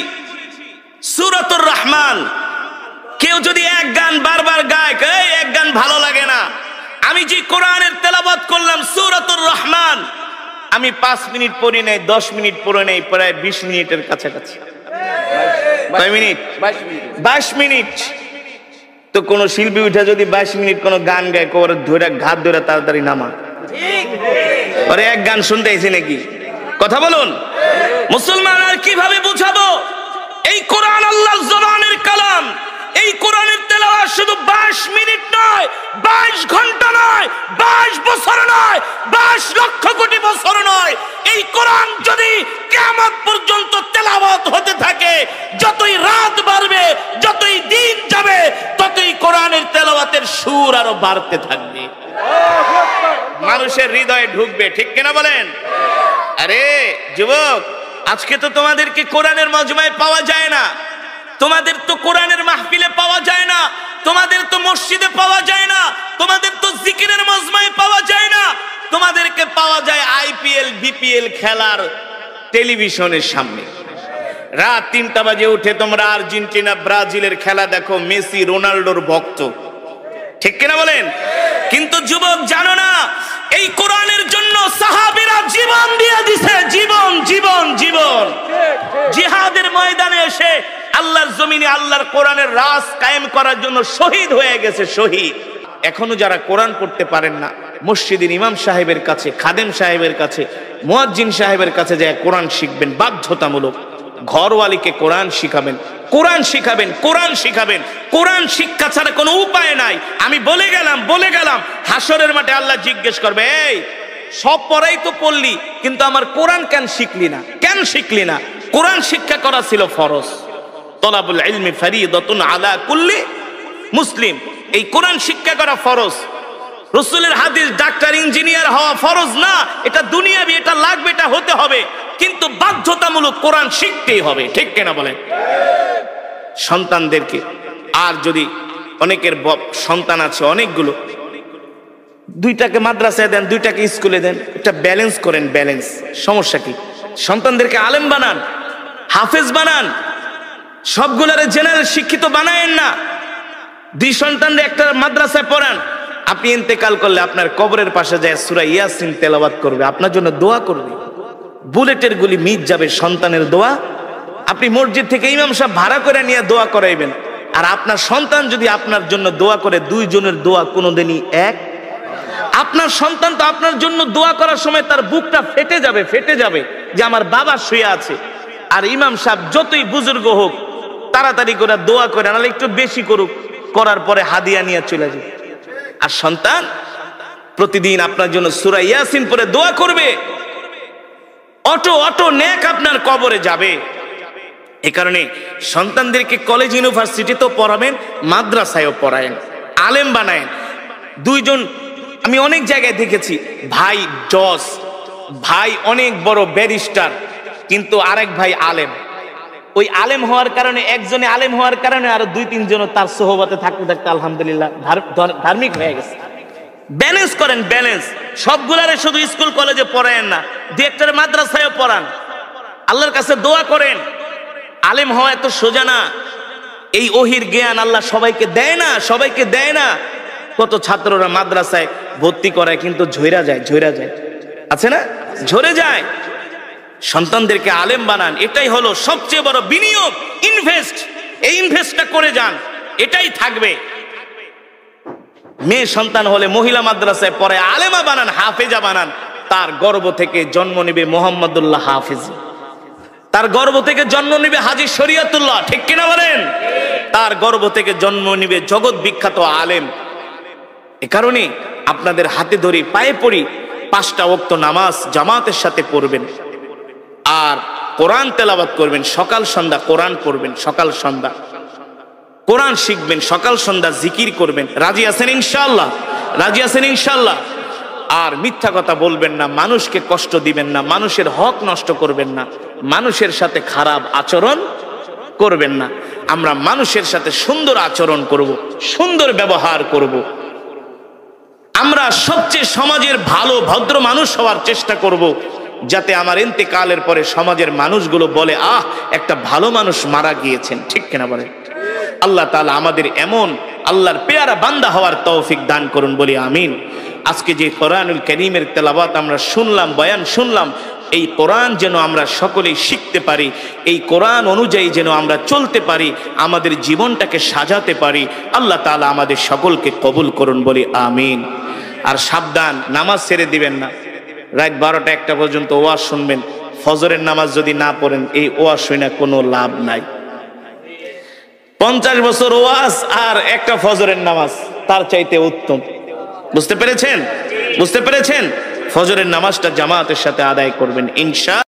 সূরাতুর রহমান, কেউ যদি এক গান বারবার গায়, এই এক গান ভালো লাগে না। আমি যে কোরআনের তেলাওয়াত করলাম সূরাতুর রহমান, আমি 5 মিনিট পড়ি নাই, 10 মিনিট পড়ে নেই, প্রায় 20 মিনিটের কাছাকাছি। কয় মিনিট? 22 মিনিট। তো কোন শিল্পী উঠে যদি 22 মিনিট কোন গান গায়, ধরে ঘাত ধরে তাড়াতাড়ি নামা, আরে এক গান শুনতে আইছি নাকি? কথা বলুন। মুসলমান, আর কিভাবে বুঝাবো? এই কোরআন আল্লাহর জবানের কালাম। এই কোরআনের তেলাওয়াত শুধু 22 মিনিট নয়, 22 ঘন্টা নয়, 22 বছর নয়, 22 লক্ষ কোটি বছর নয়। এই কোরআন যদি কিয়ামত পর্যন্ত তেলাওয়াত হতে থাকে, যতই রাত বাড়বে, যতই দিন যাবে, ততই কোরআনের তেলাওয়াতের সুর আরো বাড়তে থাকবে, মানুষের হৃদয়ে ঢুকবে। ঠিক কিনা বলেন? আরে যুবক, আজকে তো তোমাদেরকে কোরআনের মজমায় পাওয়া যায় না, তোমাদের তো কোরআনের মাহফিলে পাওয়া যায় না, তোমাদের তো মসজিদে পাওয়া যায় না, তোমাদের তো জিকিরের মজমায় পাওয়া যায় না, তোমাদেরকে পাওয়া যায় আইপিএল বিপিএল খেলার টেলিভিশনের সামনে। রাত 3টা বাজে উঠে তোমরা আর্জেন্টিনা ব্রাজিলের খেলা দেখো, মেসি রোনাল্ডোর ভক্ত। ঠিক কিনা বলেন? কিন্তু যুবক জানো না, এই কোরআনের জন্য সাহাবীরা জীবন দিয়ে দিছে, জীবন জীবন জীবন। জিহাদের ময়দানে এসে আল্লাহর জমিনে আল্লাহর কোরআনের রাজ কায়েম করার জন্য শহীদ হয়ে গেছে, শহীদ। এখনো যারা কোরআন পড়তে পারেন না, মসজিদের ইমাম সাহেবের কাছে, খাদেম সাহেবের কাছে, মুয়াজ্জিন সাহেবের কাছে যায় কোরআন শিখবেন, বাধ্যতামূলক। ঘরওয়ালিকে কোরআন শিখাবেন, কোরআন শিখাবেন, কোরআন শিখাবেন। কোরআন শিক্ষা ছাড়া কোনো উপায় নাই। আমি বলে গেলাম হাসরের মাঠে আল্লাহ জিজ্ঞেস করবে, এই সব পড়াই তো পড়লি, কিন্তু আমার কোরআন কেন শিখলি না? কেন শিখলি না? কোরআন শিক্ষা করা ছিল ফরজ। তলাবুল ইলমি ফরিদাতুন আলা কুল্লি মুসলিম। এই কোরআন শিক্ষা করা ফরজ। রাসূলের হাদিস ডাক্তার ইঞ্জিনিয়ার হওয়া ফরজ না, এটা দুনিয়াবি, এটা লাগবে, এটা হতে হবে, কিন্তু বাধ্যতামূলক কোরআন শিখতেই হবে। ঠিক কিনা বলেন? সন্তানদেরকে, আর যদি অনেকের সন্তান আছে অনেকগুলো, দুইটাকে মাদ্রাসায় দেন, দুইটাকে স্কুলে দেন, এটা ব্যালেন্স করেন। ব্যালেন্স, সমস্যা কি? সন্তানদেরকে আলেম বানান, হাফেজ বানান, সবগুলারে জেনারেল শিক্ষিত বানায়েন না। দুই সন্তানদের একটা মাদ্রাসায় পড়ান। আপনি ইন্তেকাল করলে আপনার কবরের পাশে যায় সূরা ইয়াসিন তেলাওয়াত করবে, আপনার জন্য দোয়া করবে। বুলেটের গুলি মিট যাবে সন্তানের দোয়া। আপনি মসজিদ থেকে ইমাম সাহেব ভাড়া করে নিয়ে দোয়া করাইবেন, আর আপনার সন্তান যদি আপনার জন্য দোয়া করে, দুইজনের দোয়া কোনোদিনই এক। আপনার সন্তান তো আপনার জন্য দোয়া করার সময় তার বুকটা ফেটে যাবে, ফেটে যাবে যে আমার বাবা শুয়ে আছে। আর ইমাম সাহেব যতই বুজুর্গ হোক, তাড়াতাড়ি করে দোয়া করে, নাহলে একটু বেশি করুক, করার পরে হাদিয়া নিয়ে চলে যাবে। আর সন্তান প্রতিদিন আপনার জন্য সূরা ইয়াসিন পড়ে দোয়া করবে, অটো অটো নেক আপনার কবরে যাবে। এই কারণে সন্তানদেরকে কলেজ ইউনিভার্সিটিতেও পড়াবেন, মাদ্রাসায়ও পড়ায়েন, আলেম বানায়েন। দুইজন আমি অনেক জায়গায় দেখেছি, ভাই জজ, ভাই অনেক বড় ব্যারিস্টার, কিন্তু আরেক ভাই আলেম। ওই আলেম হওয়ার কারণে, একজনে আলেম হওয়ার কারণে আরো দুই তিনজন তার সোহবতে থাকতে থাকতে আলহামদুলিল্লাহ ধার্মিক হয়ে গেছে। ব্যালেন্স করেন, ব্যালেন্স। সবগুলারে শুধু স্কুল কলেজে পড়ায়েন না, দু একটারে মাদ্রাসায়ও পড়ান, আল্লাহর কাছে দোয়া করেন। আলেম হওয়া এত সোজা না। এই ওহির জ্ঞান আল্লাহ সবাইকে দেয় না, সবাইকে দেয় না। কত ছাত্ররা মাদ্রাসায় ভর্তি করায় কিন্তু ঝইরা যায়, ঝইরা যায়, আছে না? ঝরে যায়। সন্তানদেরকে আলেম বানান, এটাই হলো সবচেয়ে বড় বিনিয়োগ, ইনভেস্ট। এই ইনভেস্টটা করে যান, এটাই থাকবে। মেয়ে সন্তান হলে মহিলা মাদ্রাসায় পড়ে আলেমা বানান, হাফেজা বানান। তার গর্ভ থেকে জন্ম নেবে মোহাম্মদুল্লাহ হাফেজ, তার গর্ভ থেকে জন্ম নেবে হাজী শরীয়তুল্লাহ। ঠিক কিনা বলেন? তার গর্ভ থেকে জন্ম নেবে জগৎ বিখ্যাত আলেম। এ কারণে আপনাদের হাতে ধরি, পায়ে পড়ি, 5টা ওয়াক্ত নামাজ জামাতের সাথে পড়বেন, আর কোরআন তেলাওয়াত করবেন, সকাল সন্ধ্যা কোরআন পড়বেন, সকাল সন্ধ্যা কোরআন শিখবেন, সকাল সন্ধ্যা জিকির করবেন। রাজি আছেন ইনশাআল্লাহ? রাজি আছেন ইনশাআল্লাহ? আর মিথ্যা কথা বলবেন না, মানুষকে কষ্ট দিবেন না, মানুষের হক নষ্ট করবেন না, মানুষের সাথে খারাপ আচরণ করবেন না। আমরা মানুষের সাথে সুন্দর আচরণ করব, সুন্দর ব্যবহার করব। আমরা সবচেয়ে সমাজের ভালো ভদ্র মানুষ হওয়ার চেষ্টা করব, যাতে আমার ইন্তেকালের পরে সমাজের মানুষগুলো বলে, আহ, একটা ভালো মানুষ মারা গিয়েছেন। ঠিক কিনা বলেন? আল্লাহ তাআলা আমাদের এমন আল্লাহর পেয়ারা বান্দা হওয়ার তৌফিক দান করুন, বলি আমিন। আজকে যে কোরআনুল কারীমের তেলাওয়াত আমরা শুনলাম, বয়ান শুনলাম, এই কোরআন যেন আমরা সকলেই শিখতে পারি, এই কোরআন অনুযায়ী যেন আমরা চলতে পারি, আমাদের জীবনটাকে সাজাতে পারি। আল্লাহ তাআলা আমাদের সকলকে কবুল করুন, বলি আমিন। আর সাবধান, নামাজ ছেড়ে দিবেন না। রাত 12টা 1টা পর্যন্ত ওয়াজ শুনবেন, ফজরের নামাজ যদি না পড়েন, এই ওয়াজ শুনে কোনো লাভ নাই। 50 বছর ওয়াজ আর একটা ফজরের নামাজ তার চাইতে উত্তম। বুঝতে পেরেছেন? বুঝতে পেরেছেন? ফজরের নামাজটা জামাতের সাথে আদায় করবেন ইনশাআল্লাহ।